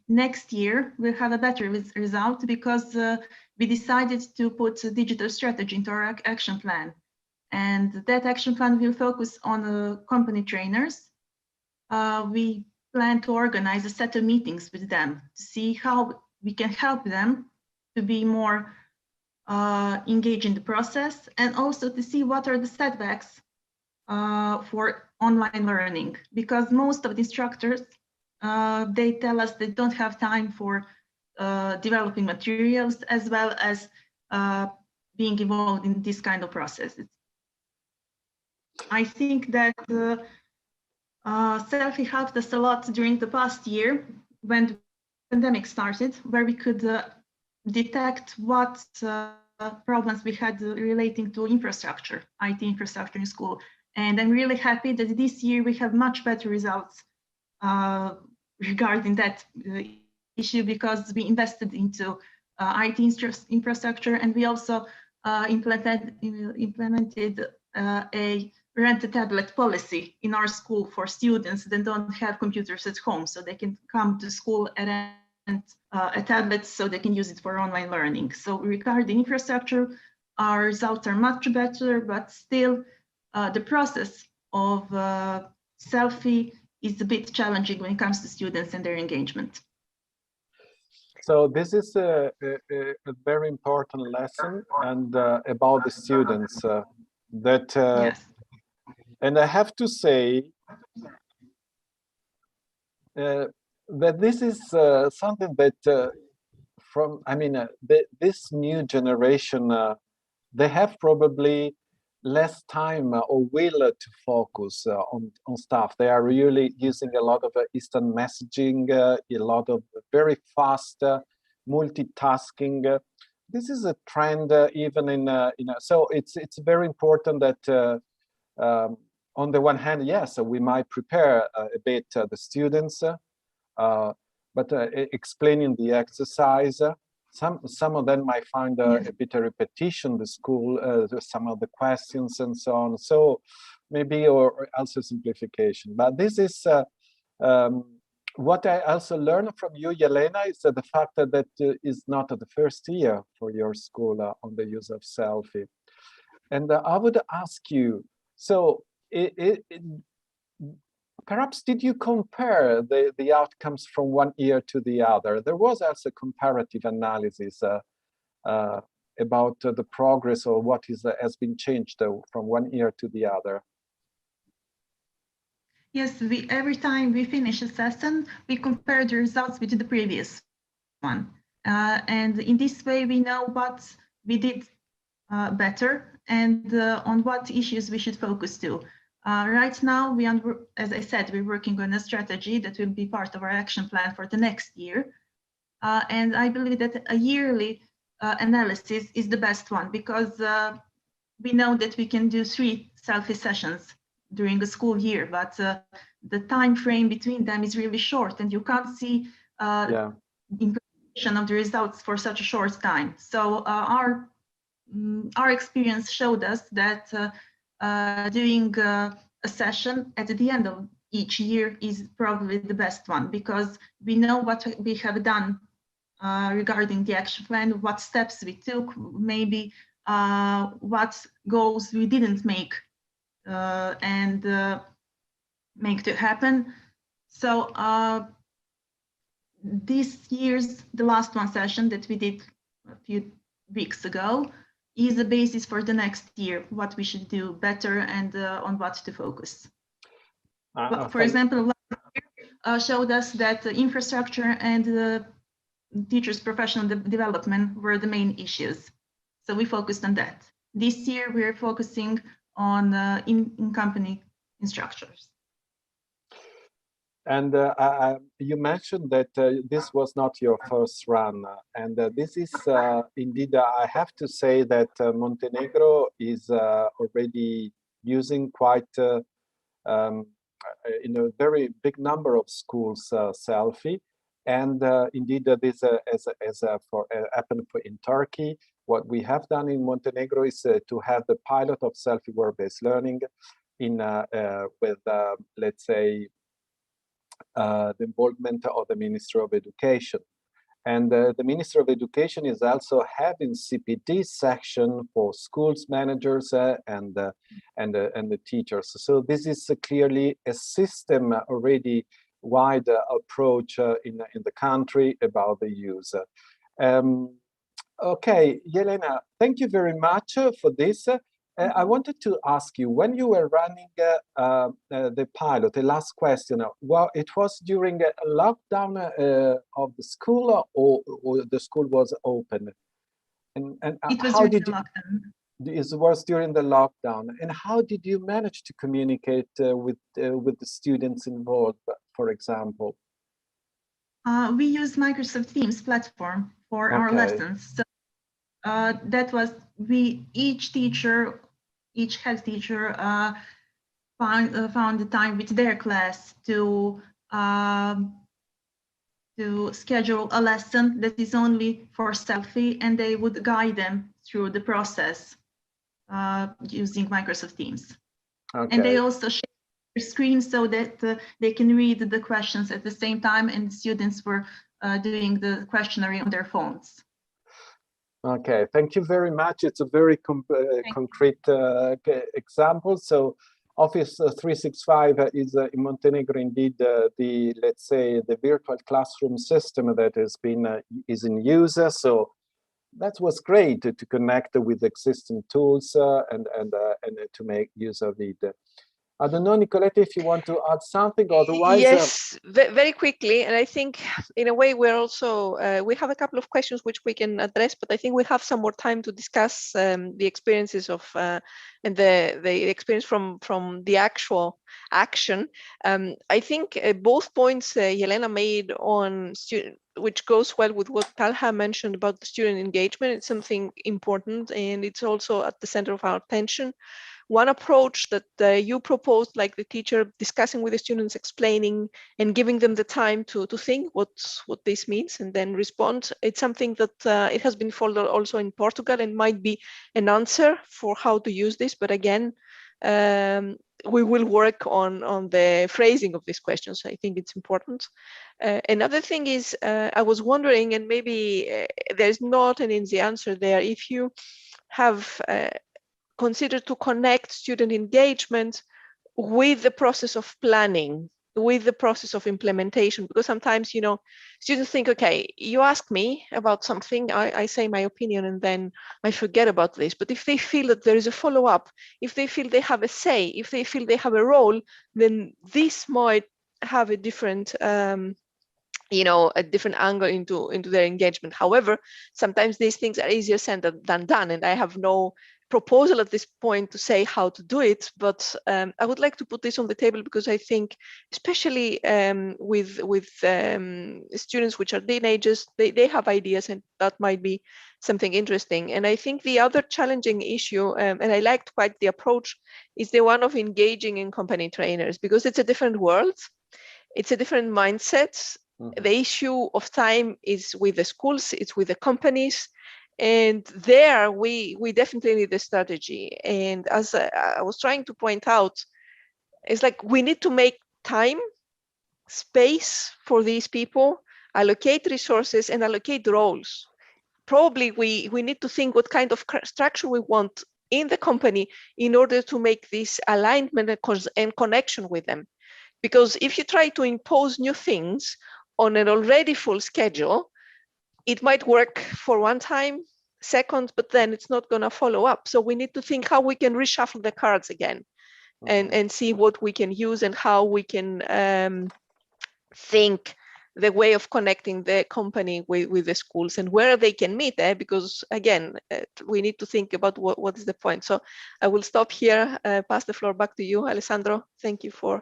next year we'll have a better result, because we decided to put a digital strategy into our action plan. And that action plan will focus on company trainers. We plan to organize a set of meetings with them to see how we can help them to be more engaged in the process, and also to see what are the setbacks for online learning, because most of the instructors, they tell us they don't have time for developing materials as well as being involved in this kind of processes. I think that Selfie helped us a lot during the past year when the pandemic started, where we could detect what problems we had relating to infrastructure, IT infrastructure in school. And I'm really happy that this year we have much better results regarding that issue, because we invested into IT infrastructure, and we also implemented a rent-a-tablet policy in our school for students that don't have computers at home, so they can come to school and rent a tablet so they can use it for online learning. So regarding infrastructure, our results are much better, but still the process of Selfie is a bit challenging when it comes to students and their engagement. So this is a very important lesson, and about the students that Yes. And I have to say that this is something that this new generation, they have probably less time or will to focus on stuff. They are really using a lot of instant messaging, a lot of very fast multitasking. This is a trend even in so it's very important that on the one hand, yes, we might prepare a bit the students, but explaining the exercise. Some of them might find a bit of repetition, the school, some of the questions and so on. So maybe, or also simplification. But this is what I also learned from you, Yelena, is the fact that is not the first year for your school on the use of Selfie. And I would ask you, so perhaps did you compare the outcomes from one year to the other? There was also comparative analysis about the progress or what has been changed from one year to the other. Yes, every time we finish a session, we compare the results with the previous one. And in this way, we know what we did better and on what issues we should focus to. Right now, as I said, we're working on a strategy that will be part of our action plan for the next year. And I believe that a yearly analysis is the best one, because we know that we can do 3 Selfie sessions during a school year, but the time frame between them is really short, and you can't see implementation of the results for such a short time. So our experience showed us that doing a session at the end of each year is probably the best one, because we know what we have done regarding the action plan, what steps we took, maybe what goals we didn't make and make to happen. So this year's, the last one session that we did a few weeks ago, is the basis for the next year, what we should do better and on what to focus. For example, last year showed us that the infrastructure and the teachers' professional development were the main issues. So we focused on that. This year, we're focusing on in-company instructors. And you mentioned that this was not your first run, and this is indeed, I have to say that Montenegro is already using quite in a very big number of schools Selfie, and indeed this as for happened in Turkey. What we have done in Montenegro is to have the pilot of Selfie work-based learning in with let's say the involvement of the Ministry of Education. And the Ministry of Education is also having CPD section for schools managers and the teachers. So this is clearly a system already wide approach in the country about the use. Okay, Yelena, thank you very much for this. I wanted to ask you, when you were running the pilot, the last question, well, it was during a lockdown of the school, or the school was open? And It was how during did the lockdown. it was during the lockdown, and how did you manage to communicate with the students involved, for example? We use Microsoft Teams platform for our lessons. So that was each head teacher found the time with their class to schedule a lesson that is only for Selfie, and they would guide them through the process using Microsoft Teams. Okay. And they also share their screen so that they can read the questions at the same time, and the students were doing the questionnaire on their phones. Okay, thank you very much. It's a very concrete example. So Office 365 is in Montenegro indeed let's say the virtual classroom system that is in use. So that was great to connect with existing tools and to make use of it. I don't know, Nicoletta, if you want to add something, otherwise. Yes, very quickly. And I think in a way we're also, we have a couple of questions which we can address, but I think we have some more time to discuss the experiences of, and the experience from the actual action. I think both points Yelena made on student, which goes well with what Talha mentioned about the student engagement. It's something important, and it's also at the center of our attention. One approach that you proposed, like the teacher discussing with the students, explaining and giving them the time to think what this means and then respond. It's something that it has been followed also in Portugal and might be an answer for how to use this. But again, we will work on the phrasing of these questions. I think it's important. Another thing is, I was wondering, and maybe there's not an easy answer there, if you have consider to connect student engagement with the process of planning, with the process of implementation, because sometimes, you know, students think, okay, you ask me about something, I say my opinion, and then I forget about this. But if they feel that there is a follow-up, if they feel they have a say, if they feel they have a role, then this might have a different you know, a different angle into their engagement. However, sometimes these things are easier said than done, and I have no proposal at this point to say how to do it, but I would like to put this on the table because I think, especially with students which are teenagers, they have ideas, and that might be something interesting. And I think the other challenging issue, and I liked quite the approach, is the one of engaging in company trainers, because it's a different world, it's a different mindset. The issue of time is with the schools, it's with the companies, and there we definitely need a strategy. And as I was trying to point out, it's like we need to make time, space for these people, allocate resources and allocate roles. Probably we need to think what kind of structure we want in the company in order to make this alignment and connection with them. Because if you try to impose new things on an already full schedule, it might work for one time, second, but then it's not going to follow up. So we need to think how we can reshuffle the cards again and see what we can use and how we can think the way of connecting the company with the schools and where they can meet there, because again, we need to think about what is the point. So I will stop here, pass the floor back to you, Alessandro. Thank you for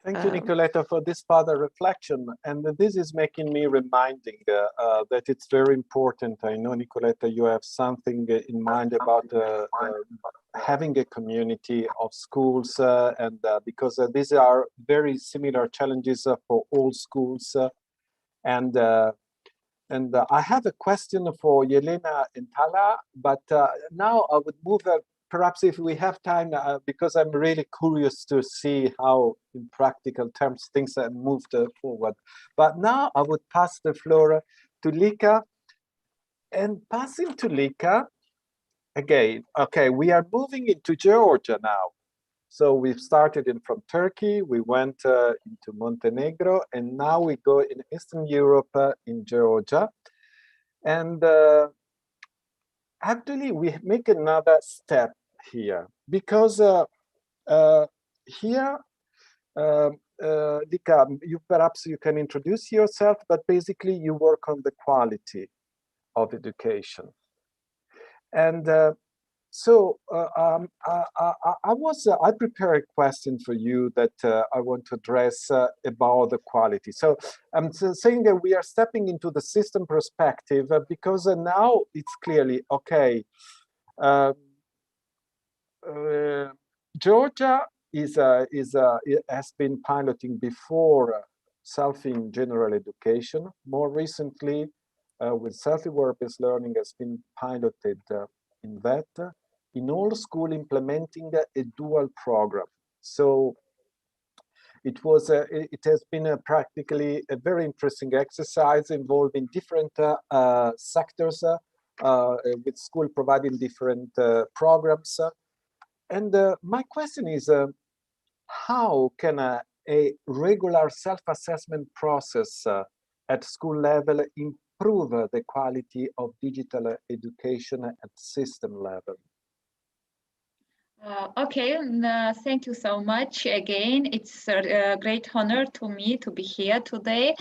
Thank you, Nicoletta, for this further reflection. And this is making me reminding that it's very important. I know, Nicoletta, you have something in mind about having a community of schools, and because these are very similar challenges for all schools. And I have a question for Yelena and Tala, but now I would move perhaps if we have time, because I'm really curious to see how, in practical terms, things have moved forward. But now I would pass the floor to Lika. And passing to Lika, again, okay, we are moving into Georgia now. So we've started from Turkey, we went into Montenegro, and now we go in Eastern Europe in Georgia. And actually, we make another step here, because here, Lika, perhaps you can introduce yourself, but basically you work on the quality of education. And so I prepared a question for you that I want to address about the quality. So I'm saying that we are stepping into the system perspective because now it's clearly, okay, Georgia has been piloting before Selfie in general education. More recently, with Selfie Work-Based Learning has been piloted in that, in all school implementing a dual program. So it has been practically a very interesting exercise involving different sectors, with school providing different programs. And my question is, how can a regular self-assessment process at school level improve the quality of digital education at system level? Okay, thank you so much again. It's a great honor to me to be here today.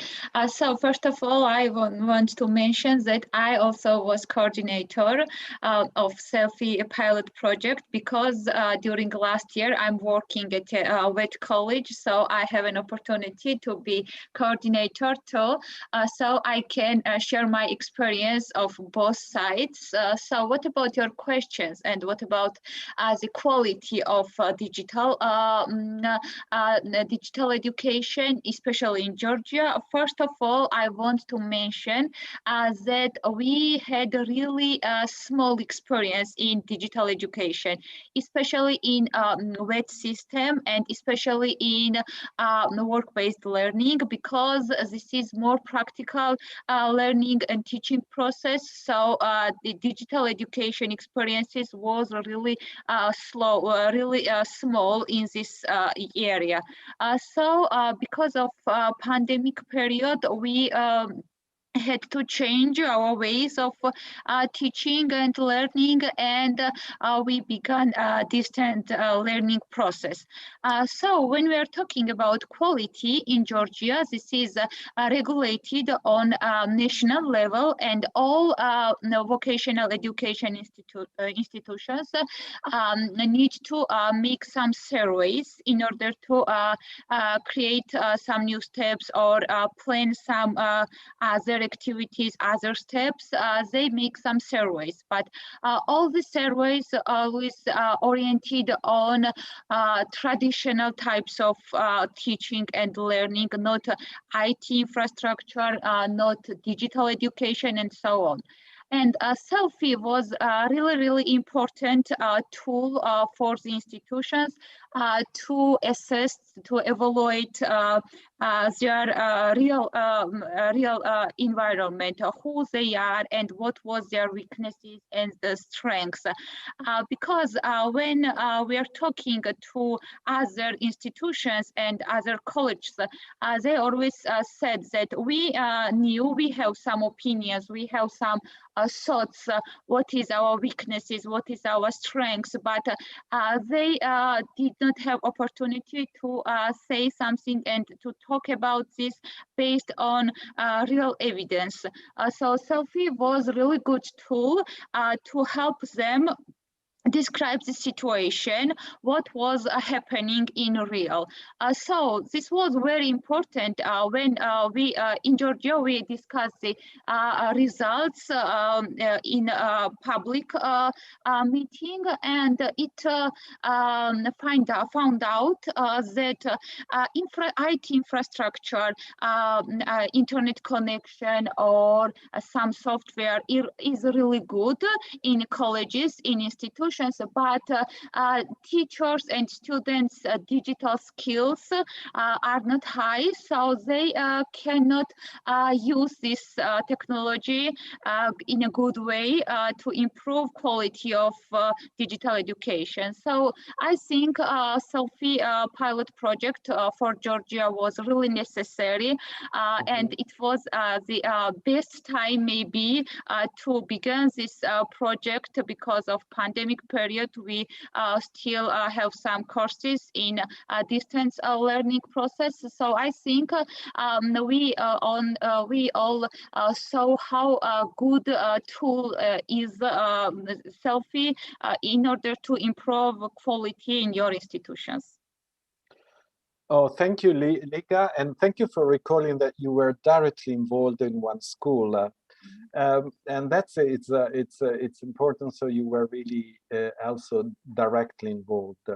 So first of all, I want to mention that I also was coordinator of Selfie pilot project, because during last year I'm working at Wet College, so I have an opportunity to be coordinator too. So I can share my experience of both sides. So what about your questions, and what about the quality of digital education, especially in Georgia? First of all, I want to mention that we had a really small experience in digital education, especially in WET system, and especially in work-based learning, because this is more practical learning and teaching process. So the digital education experiences was really small in this area. So because of pandemic period, we had to change our ways of teaching and learning, and we began a distant learning process. So when we are talking about quality in Georgia, this is regulated on national level, and all vocational education institutions need to make some surveys in order to create some new steps or plan some other activities, other steps. They make some surveys, but all the surveys are always oriented on traditional types of teaching and learning, not IT infrastructure, not digital education, and so on. And Selfie was a really important tool for the institutions to assess, to evaluate their real environment, who they are, and what was their weaknesses and the strengths. Because when we are talking to other institutions and other colleges, they always said that we we have some opinions, we have some thoughts, what is our weaknesses, what is our strengths, but they did not have opportunity to say something and to talk about this based on real evidence. So Selfie was a really good tool to help them describe the situation, what was happening in real. So this was very important when we in Georgia we discussed the results in a public meeting, and it found out that IT infrastructure, internet connection, or some software is really good in colleges, in institutions, institutions, but teachers and students' digital skills are not high, so they cannot use this technology in a good way to improve quality of digital education. So I think Selfie pilot project for Georgia was really necessary, and it was the best time maybe to begin this project because of pandemic period. We still have some courses in distance learning process. So I think we all saw how good tool is Selfie in order to improve quality in your institutions. Oh, thank you, Lika, and thank you for recalling that you were directly involved in one school. And that's it's important. So you were really also directly involved.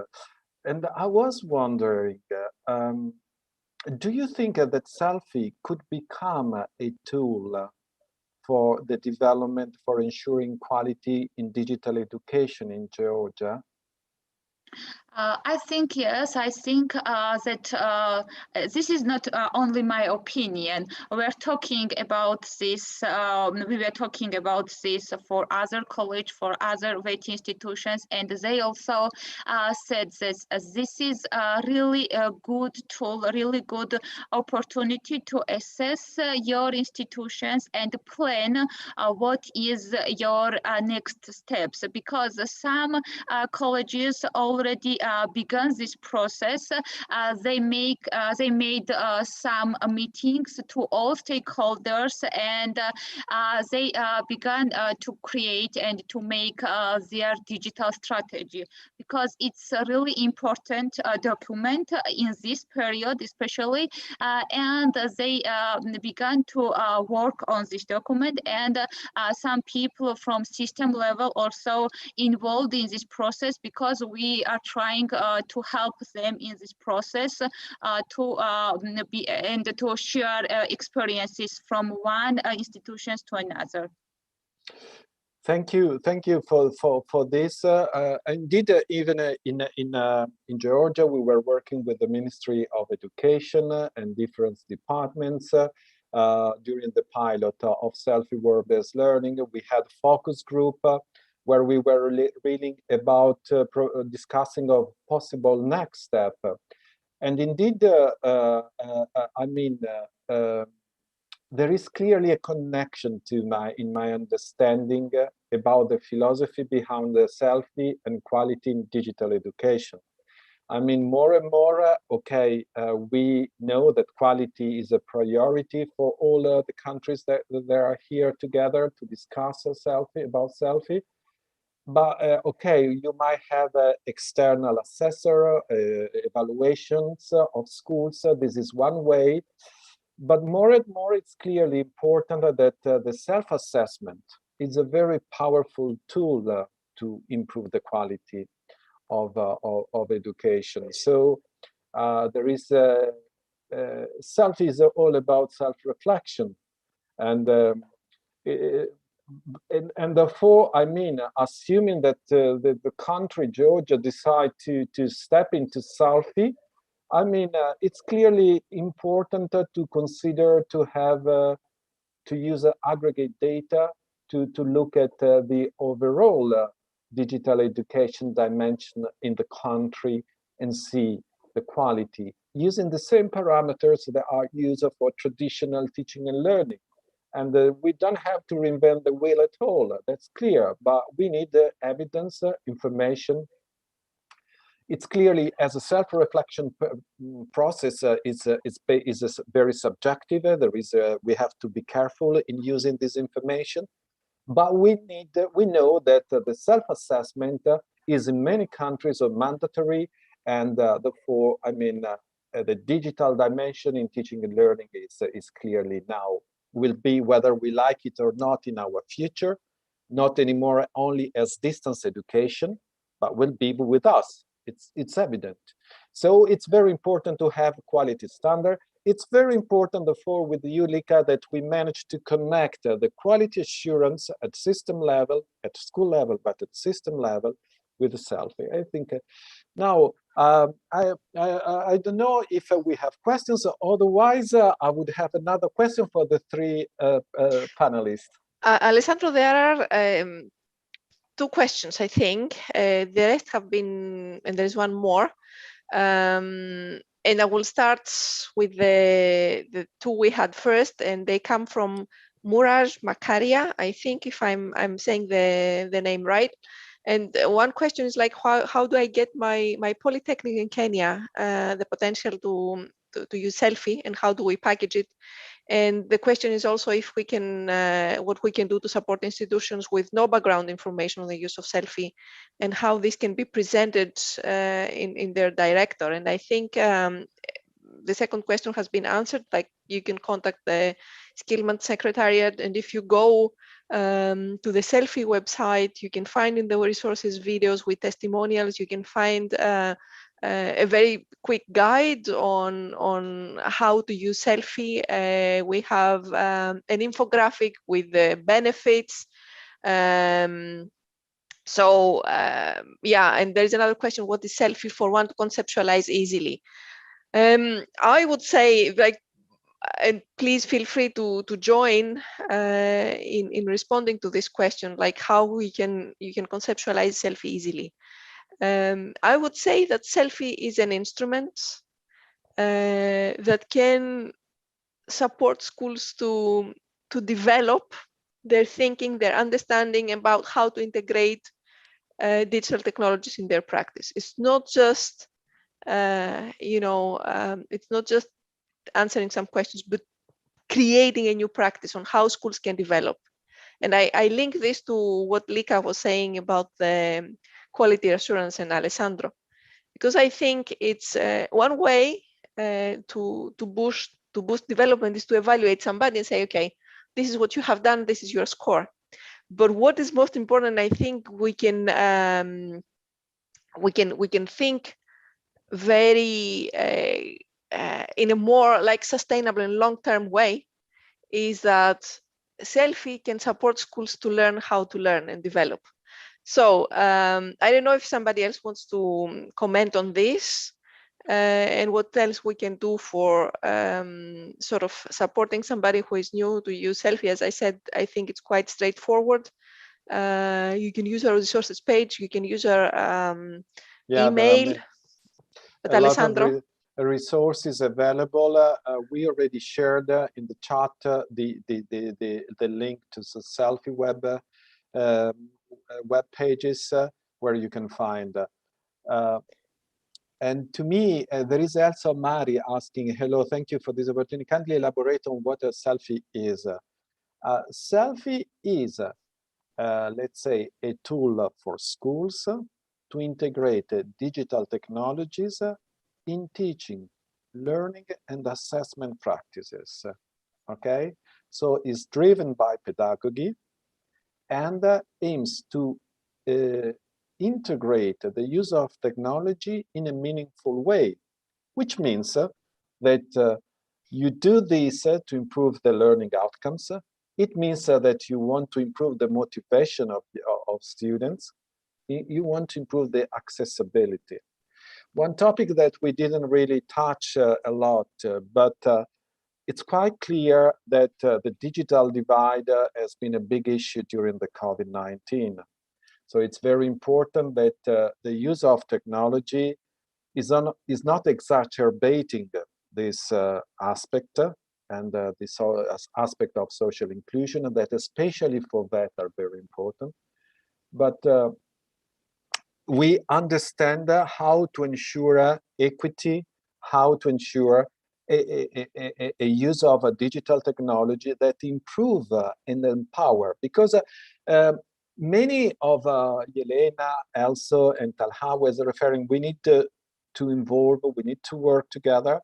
And I was wondering, do you think that Selfie could become a tool for the development, for ensuring quality in digital education in Georgia? I think yes. I think that this is not only my opinion. We're talking about this. We were talking about this for other college, for other VET institutions, and they also said that this is really a good tool, a really good opportunity to assess your institutions and plan what is your next steps. Because some colleges already begun this process. They made some meetings to all stakeholders, and they began to create and to make their digital strategy, because it's a really important document in this period especially, and they began to work on this document, and some people from system level also involved in this process, because we are trying to help them in this process to share experiences from one institutions to another. Thank you for this. Indeed, even in Georgia, we were working with the Ministry of Education and different departments during the pilot of Selfie World-Based Learning. We had a focus group where we were reading about discussing of possible next step. And indeed, there is clearly a connection in my understanding about the philosophy behind the Selfie and quality in digital education. I mean, more and more, we know that quality is a priority for all the countries that are here together to discuss about Selfie. But you might have external assessor evaluations of schools. This is one way, but more and more, it's clearly important that the self-assessment is a very powerful tool to improve the quality of education. So there is Selfie is all about self-reflection, and therefore, I mean, assuming that the country, Georgia, decide to step into Selfie, I mean, it's clearly important to consider to have to use aggregate data to look at the overall digital education dimension in the country and see the quality using the same parameters that are used for traditional teaching and learning. And we don't have to reinvent the wheel at all. That's clear. But we need evidence, information. It's clearly, as a self-reflection process, is very subjective. We have to be careful in using this information. But we know that the self-assessment is in many countries mandatory, and therefore, I mean, the digital dimension in teaching and learning is clearly now will be, whether we like it or not, in our future, not anymore only as distance education, but will be with us. It's evident. So it's very important to have a quality standard. It's very important, therefore, with you, Lika, that we manage to connect the quality assurance at system level, at school level, but at system level, with Selfie. I think now I don't know if we have questions. Otherwise, I would have another question for the three panelists. Alessandro, there are two questions, I think. The rest have been, and there's one more. And I will start with the two we had first, and they come from Muraj Makaria, I think, if I'm saying the name right. And one question is like, how do I get my polytechnic in Kenya the potential to use Selfie, and how do we package it? And the question is also if we can, what we can do to support institutions with no background information on the use of Selfie, and how this can be presented in their director. And I think the second question has been answered, like you can contact the Skillman Secretariat, and if you go to the Selfie website, you can find in the resources videos with testimonials. You can find a very quick guide on how to use Selfie. We have an infographic with the benefits. Yeah, and there's another question: what is Selfie for one to conceptualize easily? I would say, like, and please feel free to join in responding to this question, like how you can conceptualize Selfie easily. I would say that Selfie is an instrument that can support schools to develop their thinking, their understanding about how to integrate digital technologies in their practice. It's not just it's not just answering some questions, but creating a new practice on how schools can develop. And I link this to what Lika was saying about the quality assurance and Alessandro, because I think it's one way to boost development is to evaluate somebody and say, okay, this is what you have done, this is your score. But what is most important, I think we can think very in a more like sustainable and long-term way, is that Selfie can support schools to learn how to learn and develop. So I don't know if somebody else wants to comment on this and what else we can do for sort of supporting somebody who is new to use Selfie. As I said, I think it's quite straightforward. You can use our resources page, you can use our email. A lot of resources available. We already shared in the chat the link to the Selfie web pages where you can find. And to me, there is also Mari asking, hello, thank you for this opportunity. Kindly elaborate on what a Selfie is. Selfie is, let's say, a tool for schools to integrate digital technologies in teaching, learning, and assessment practices. Okay, so it's driven by pedagogy and aims to integrate the use of technology in a meaningful way, which means that you do this to improve the learning outcomes. It means that you want to improve the motivation of students. You want to improve the accessibility. One topic that we didn't really touch a lot, but it's quite clear that the digital divide has been a big issue during the COVID-19. So it's very important that the use of technology is not exacerbating this aspect and this aspect of social inclusion, and that especially for that are very important. But we understand how to ensure equity, how to ensure a use of a digital technology that improve and empower. Because many of Yelena, Elso, and Talha was referring, we need to involve, we need to work together,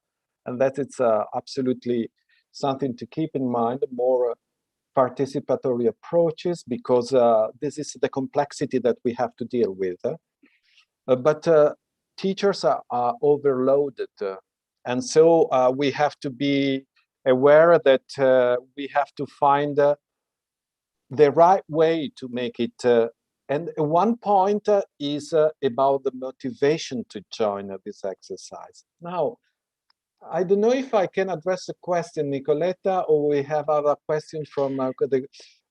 and that it's absolutely something to keep in mind, more participatory approaches, because this is the complexity that we have to deal with. But teachers are overloaded, and so we have to be aware that we have to find the right way to make it And one point is about the motivation to join this exercise. Now, I don't know if I can address the question, Nicoletta, or we have other questions from the.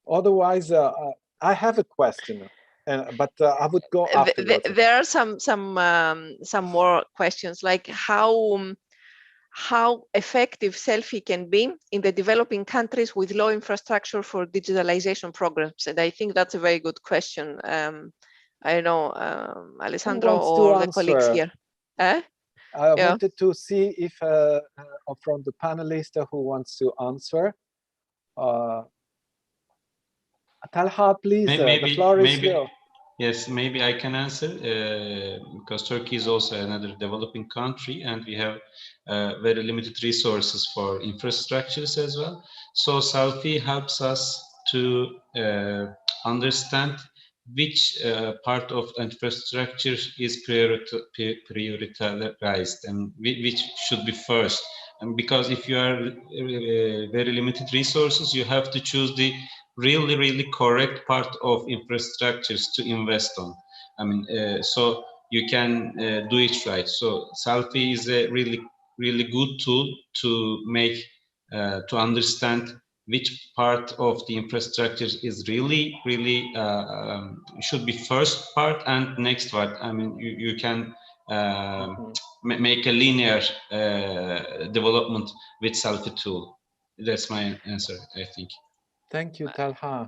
Otherwise, I have a question, but I would go afterwards. There are some more questions, like how effective Selfie can be in the developing countries with low infrastructure for digitalization programs, and I think that's a very good question. I don't know, Alessandro or the colleagues here. I wanted to see if from the panelist who wants to answer. Talha, please, the floor is yours. Yes, maybe I can answer, because Turkey is also another developing country and we have very limited resources for infrastructures as well. So Selfie helps us to understand which part of infrastructure is prioritized and which should be first. And because if you are very limited resources, you have to choose the really correct part of infrastructures to invest on. I mean, so you can do it right. So Selfie is a really good tool to make to understand which part of the infrastructure is really should be first part and next part. I mean, you can make a linear development with Selfie tool. That's my answer, I think. Thank you, Talha.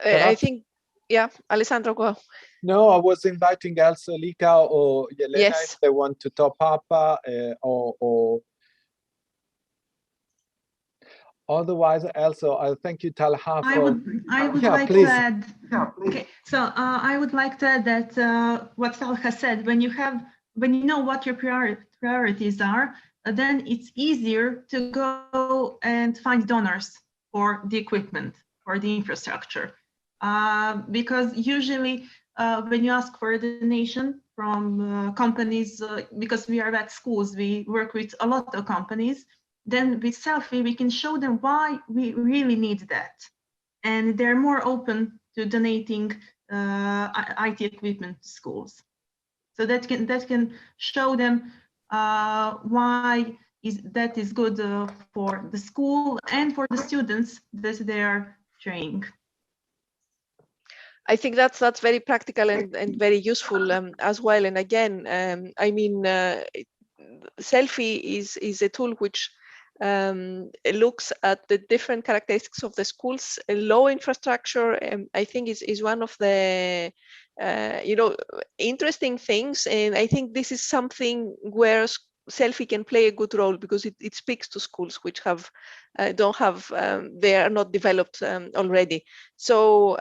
I think, yeah, Alessandro, go. No, I was inviting Elsa, Lika, or Yelena if they want to top up, or otherwise, Elsa, I thank you, Talha. I would like to add. Okay, so I would like to add that what Talha said, when you know what your priorities are, then it's easier to go and find donors for the equipment, for the infrastructure. Because usually when you ask for a donation from companies, because we are at schools, we work with a lot of companies, then with Selfie, we can show them why we really need that. And they're more open to donating IT equipment to schools. So that can show them why that is good for the school and for the students that they are training. I think that's very practical and very useful as well. And again, I mean, Selfie is a tool which looks at the different characteristics of the schools. Low infrastructure, I think, is one of the interesting things, and I think this is something where Selfie can play a good role, because it speaks to schools which have they are not developed already. So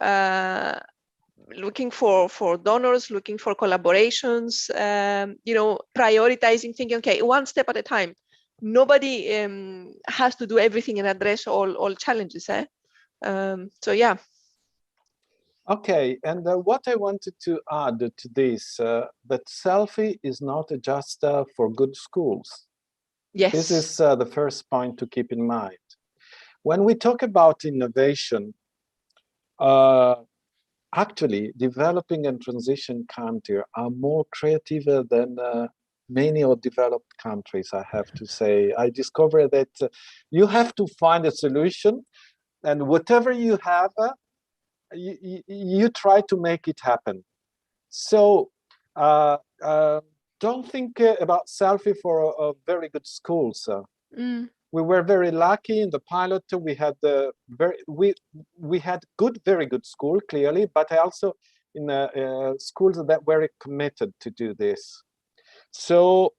looking for donors, looking for collaborations, prioritizing, thinking, okay, one step at a time. Nobody has to do everything and address all challenges. So yeah. Okay, and what I wanted to add to this, that Selfie is not just for good schools. Yes. This is the first point to keep in mind. When we talk about innovation, actually, developing and transition countries are more creative than many of developed countries, I have to say. I discovered that you have to find a solution, and whatever you have, you try to make it happen. So don't think about Selfie for very good schools. We were very lucky in the pilot. We had we had very good school, clearly, but also in schools that were committed to do this. So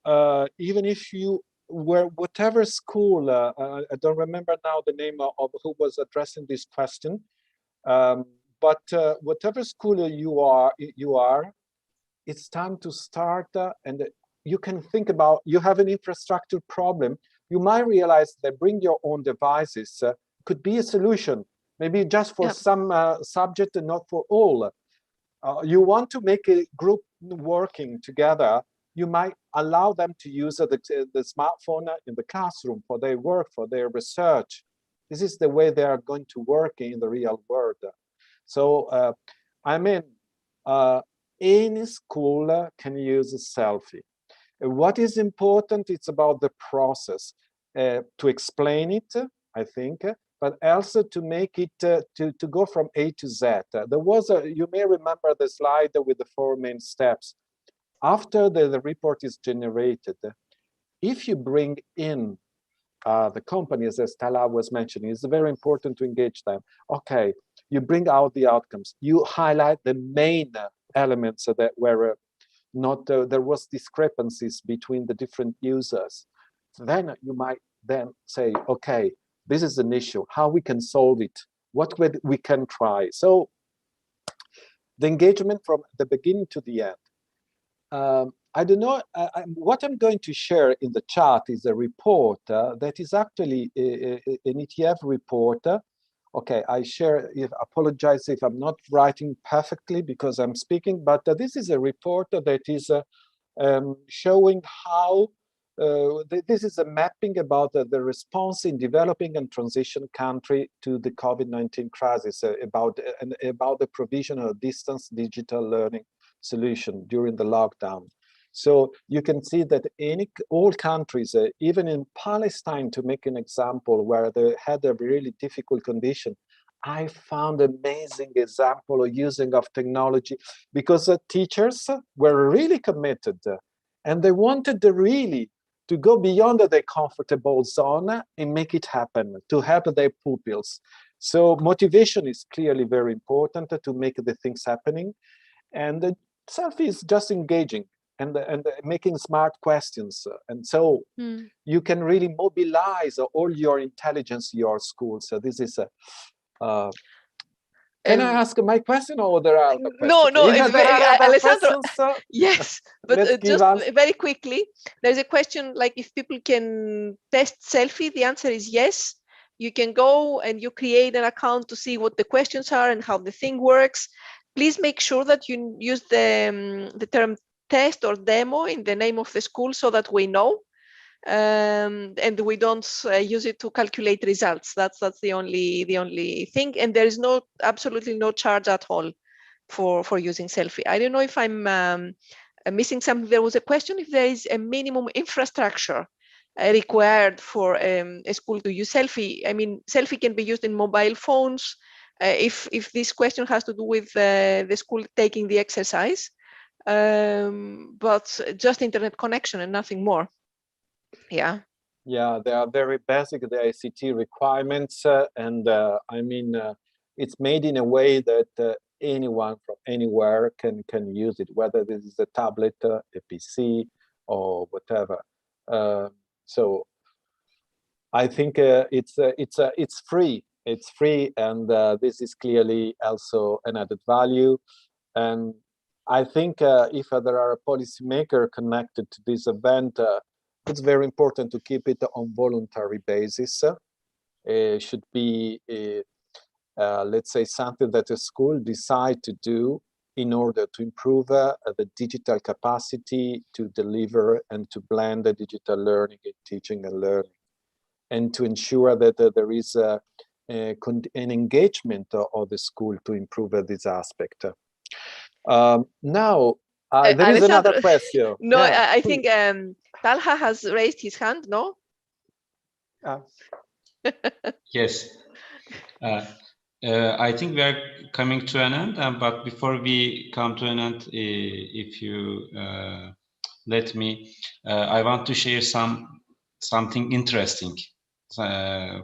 even if you were whatever school, I don't remember now the name of who was addressing this question, but whatever school you are, it's time to start, and you can think about, you have an infrastructure problem. You might realize that bring your own devices could be a solution, maybe just for some subject and not for all. You want to make a group working together, you might allow them to use the smartphone in the classroom for their work, for their research. This is the way they are going to work in the real world. So, I mean, any school can use a Selfie. What is important, it's about the process, to explain it, I think, but also to make it, to go from A to Z. There was you may remember the slide with the 4 main steps. After the report is generated, if you bring in the companies, as Tala was mentioning, it's very important to engage them. Okay, you bring out the outcomes. You highlight the main elements that were not, there was discrepancies between the different users. So then you might then say, okay, this is an issue, how we can solve it, what we can try. So the engagement from the beginning to the end. I don't know, what I'm going to share in the chat is a report that is actually an ETF report. Okay, I share, apologize if I'm not writing perfectly because I'm speaking, but this is a report that is showing how, this is a mapping about the response in developing and transition country to the COVID-19 crisis, about the provision of distance digital learning solution during the lockdown. So you can see that all countries, even in Palestine, to make an example, where they had a really difficult condition, I found an amazing example of using of technology, because teachers were really committed and they wanted really to go beyond their comfortable zone and make it happen, to help their pupils. So motivation is clearly very important to make the things happening. And the Selfie is just engaging and making smart questions. And so you can really mobilize all your intelligence in your school. So this is a, can I ask my question, or there are other questions? No, if there are other Alessandro, questions, yes, but just very quickly, there's a question like if people can test Selfie, the answer is yes. You can go and you create an account to see what the questions are and how the thing works. Please make sure that you use the term test or demo in the name of the school so that we know. And we don't use it to calculate results. That's the only thing, and there is absolutely no charge at all for using Selfie. I don't know if I'm missing something. There was a question if there is a minimum infrastructure required for a school to use Selfie. I mean, Selfie can be used in mobile phones. If this question has to do with the school taking the exercise, but just internet connection and nothing more. Yeah, they are very basic, the ICT requirements, and I mean, it's made in a way that anyone from anywhere can use it, whether this is a tablet, a PC, or whatever. So I think it's free. It's free, and this is clearly also an added value. And I think if there are a policymaker connected to this event, it's very important to keep it on voluntary basis. It should be, let's say, something that a school decide to do in order to improve the digital capacity to deliver and to blend the digital learning and teaching and learning, and to ensure that there is an engagement of the school to improve this aspect. Now, there is another question. No, yeah, I think Talha has raised his hand, no? Yes. I think we are coming to an end, but before we come to an end, if you let me, I want to share something interesting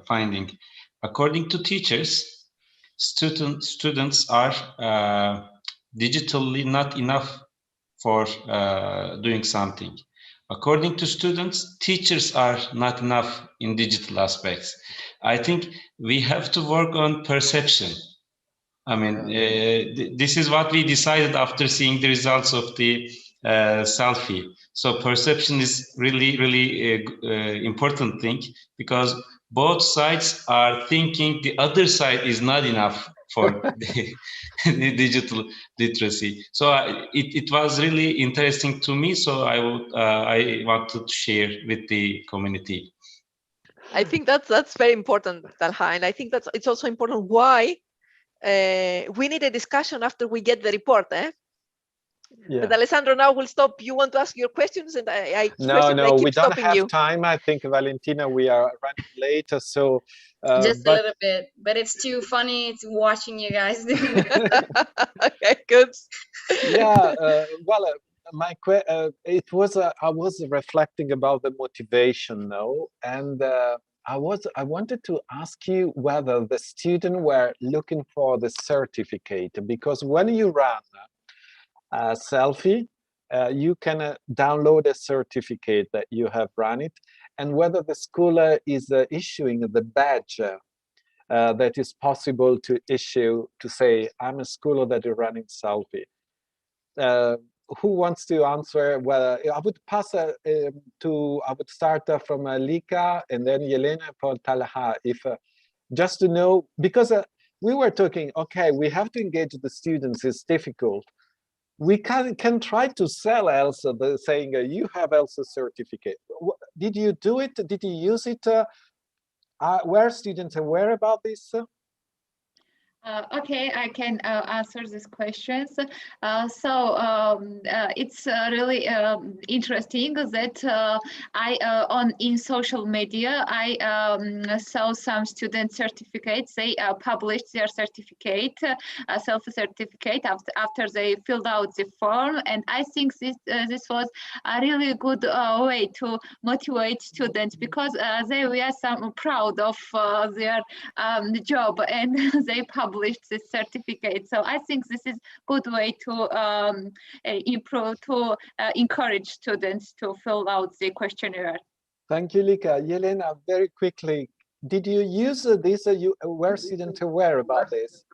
finding. According to teachers, students are digitally not enough for doing something. According to students, teachers are not enough in digital aspects. I think we have to work on perception. I mean, this is what we decided after seeing the results of the Selfie. So perception is really important thing, because both sides are thinking the other side is not enough for the digital literacy. So it was really interesting to me. So I wanted to share with the community. I think that's very important, Talha, and I think it's also important why we need a discussion after we get the report. Yeah. But Alessandro, now we'll stop. You want to ask your questions, and I No, we don't have you. time. I think, Valentina, we are running late, so just a little bit, but it's too funny. It's watching you guys do it. Okay, good. Yeah, well, it was I was reflecting about the motivation, no, and I wanted to ask you whether the students were looking for the certificate, because when you run Selfie, you can download a certificate that you have run it, and whether the school is issuing the badge that is possible to issue to say, I'm a school that is running Selfie. Who wants to answer? Well, I would pass I would start from Lika and then Yelena for Talha, if just to know, because we were talking, okay, we have to engage the students, it's difficult. We can try to sell ELSA, saying you have ELSA certificate. Did you do it? Did you use it? Were students aware about this? Okay, I can answer these questions. It's really interesting that in social media I saw some student certificates. They published their certificate, self-certificate after they filled out the form, and I think this was a really good way to motivate students, because they were some proud of their job, and they published this certificate. So I think this is good way to improve, to encourage students to fill out the questionnaire. Thank you, Lika. Yelena, very quickly, did you use this? Were students aware about this?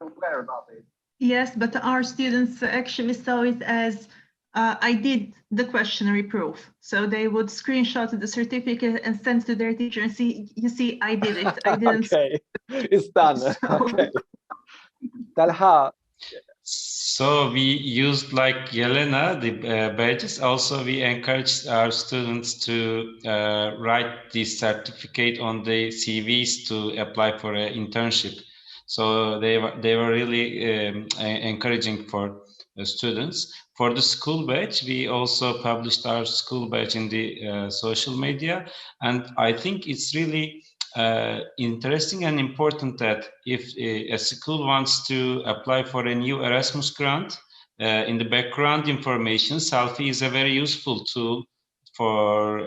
Yes, but our students actually saw it as I did the questionnaire proof. So they would screenshot the certificate and send to their teacher and see, you see, I did it. I didn't. Okay, it's done. So... Okay. Talha. So we used, like Yelena, the badges. Also, we encouraged our students to write this certificate on the CVs to apply for an internship. So they were really encouraging for the students. For the school badge, we also published our school badge in the social media, and I think it's really interesting and important that if a school wants to apply for a new Erasmus grant, in the background information, Selfie is a very useful tool for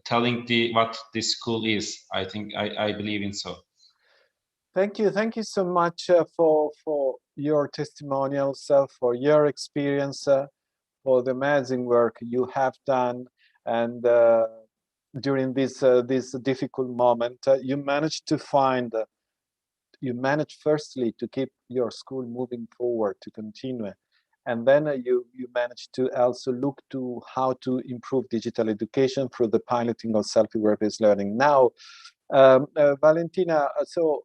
telling what the school is. I believe in so. Thank you so much for your testimonials, for your experience, for the amazing work you have done, and during this difficult moment, you managed to you managed firstly to keep your school moving forward, to continue, and then you managed to also look to how to improve digital education through the piloting of self-work-based learning. Now, Valentina, so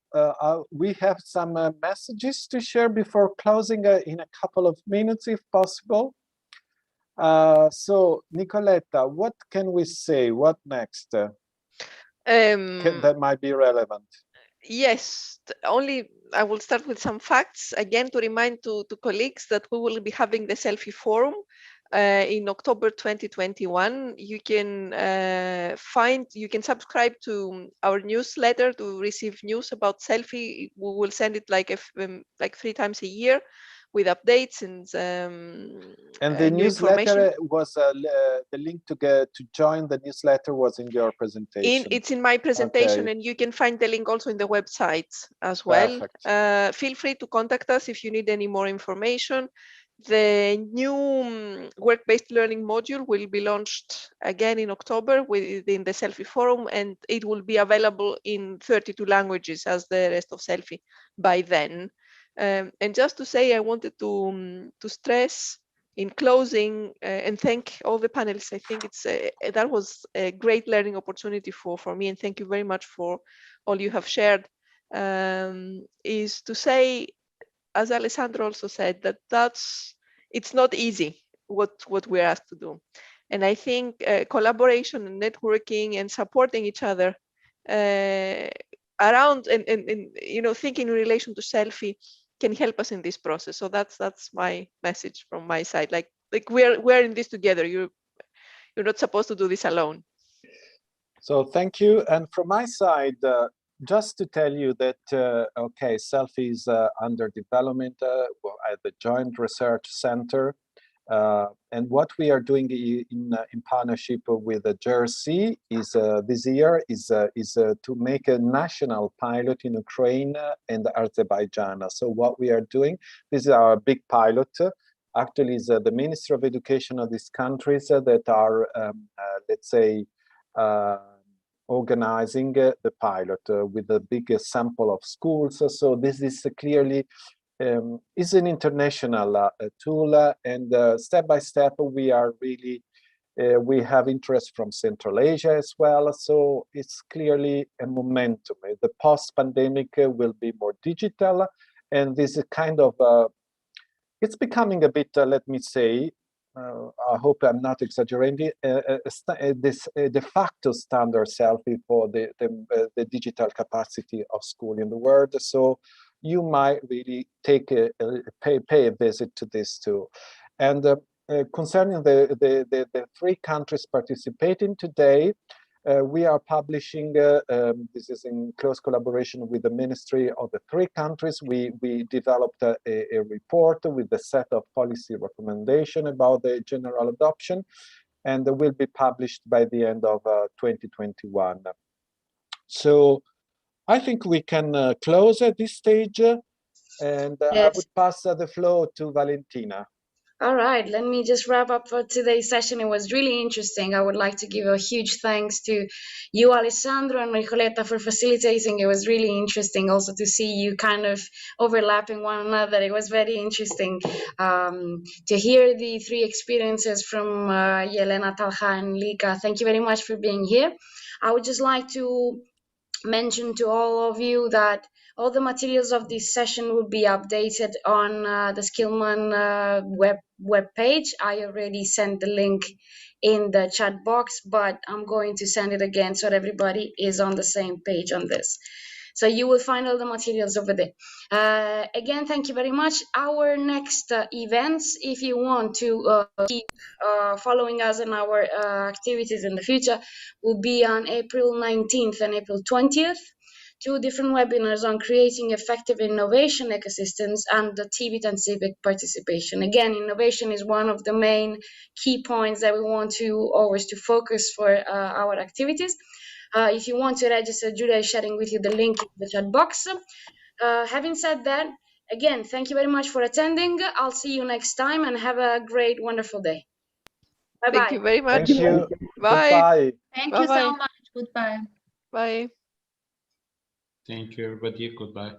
we have some messages to share before closing in a couple of minutes, if possible. So, Nicoletta, what can we say? What next? That might be relevant. Yes, only I will start with some facts again to remind to colleagues that we will be having the Selfie Forum in October 2021. You can subscribe to our newsletter to receive news about Selfie. We will send it like 3 times a year with updates and the new newsletter was the link to join the newsletter was in your presentation. It's in my presentation, okay. And you can find the link also in the website as well. Feel free to contact us if you need any more information. The new work-based learning module will be launched again in October within the Selfie Forum, and it will be available in 32 languages as the rest of Selfie by then. And just to say, I wanted to stress in closing and thank all the panelists. I think that was a great learning opportunity for me, and thank you very much for all you have shared. Is to say, as Alessandro also said, that it's not easy what we're asked to do, and I think collaboration and networking and supporting each other around and thinking in relation to Selfie can help us in this process. So that's my message from my side. Like we're in this together. You're not supposed to do this alone. So thank you. And from my side, just to tell you that, okay, Selfie is under development at the Joint Research Center. And what we are doing in partnership with the JRC is this year is to make a national pilot in Ukraine and Azerbaijan. So what we are doing, this is our big pilot. Actually, is the Ministry of Education of these countries that are, let's say, organizing the pilot with a big sample of schools. So this is clearly is an international tool, and step by step we are really we have interest from Central Asia as well. So it's clearly a momentum. The post-pandemic will be more digital, and this is kind of it's becoming a bit, let me say, I hope I'm not exaggerating, this de facto standard Selfie for the digital capacity of school in the world. So you might really take pay a visit to this too. And concerning the 3 countries participating today, we are publishing, this is in close collaboration with the Ministry of the 3 countries. We developed a report with a set of policy recommendation about the general adoption, and will be published by the end of 2021. So I think we can close at this stage, and Yes. I would pass the floor to Valentina. All right, let me just wrap up for today's session. It was really interesting. I would like to give a huge thanks to you, Alessandro, and Nicoletta for facilitating. It was really interesting also to see you kind of overlapping one another. It was very interesting to hear the 3 experiences from Yelena, Talha, and Lika. Thank you very much for being here. I would just like to mention to all of you that all the materials of this session will be updated on the Skillman web page. I already sent the link in the chat box, but I'm going to send it again so that everybody is on the same page on this. So you will find all the materials over there. Again, thank you very much. Our next events, if you want to keep following us in our activities in the future, will be on April 19th and April 20th. 2 different webinars on creating effective innovation ecosystems and the Tibetan civic participation. Again, innovation is one of the main key points that we want to always to focus for our activities. If you want to register, Julia is sharing with you the link in the chat box. Having said that, again, thank you very much for attending. I'll see you next time and have a great, wonderful day. Bye-bye. Thank you very much. Thank you. Bye. Goodbye. Thank Bye-bye. you so much. Goodbye. Bye. Thank you, everybody. Goodbye.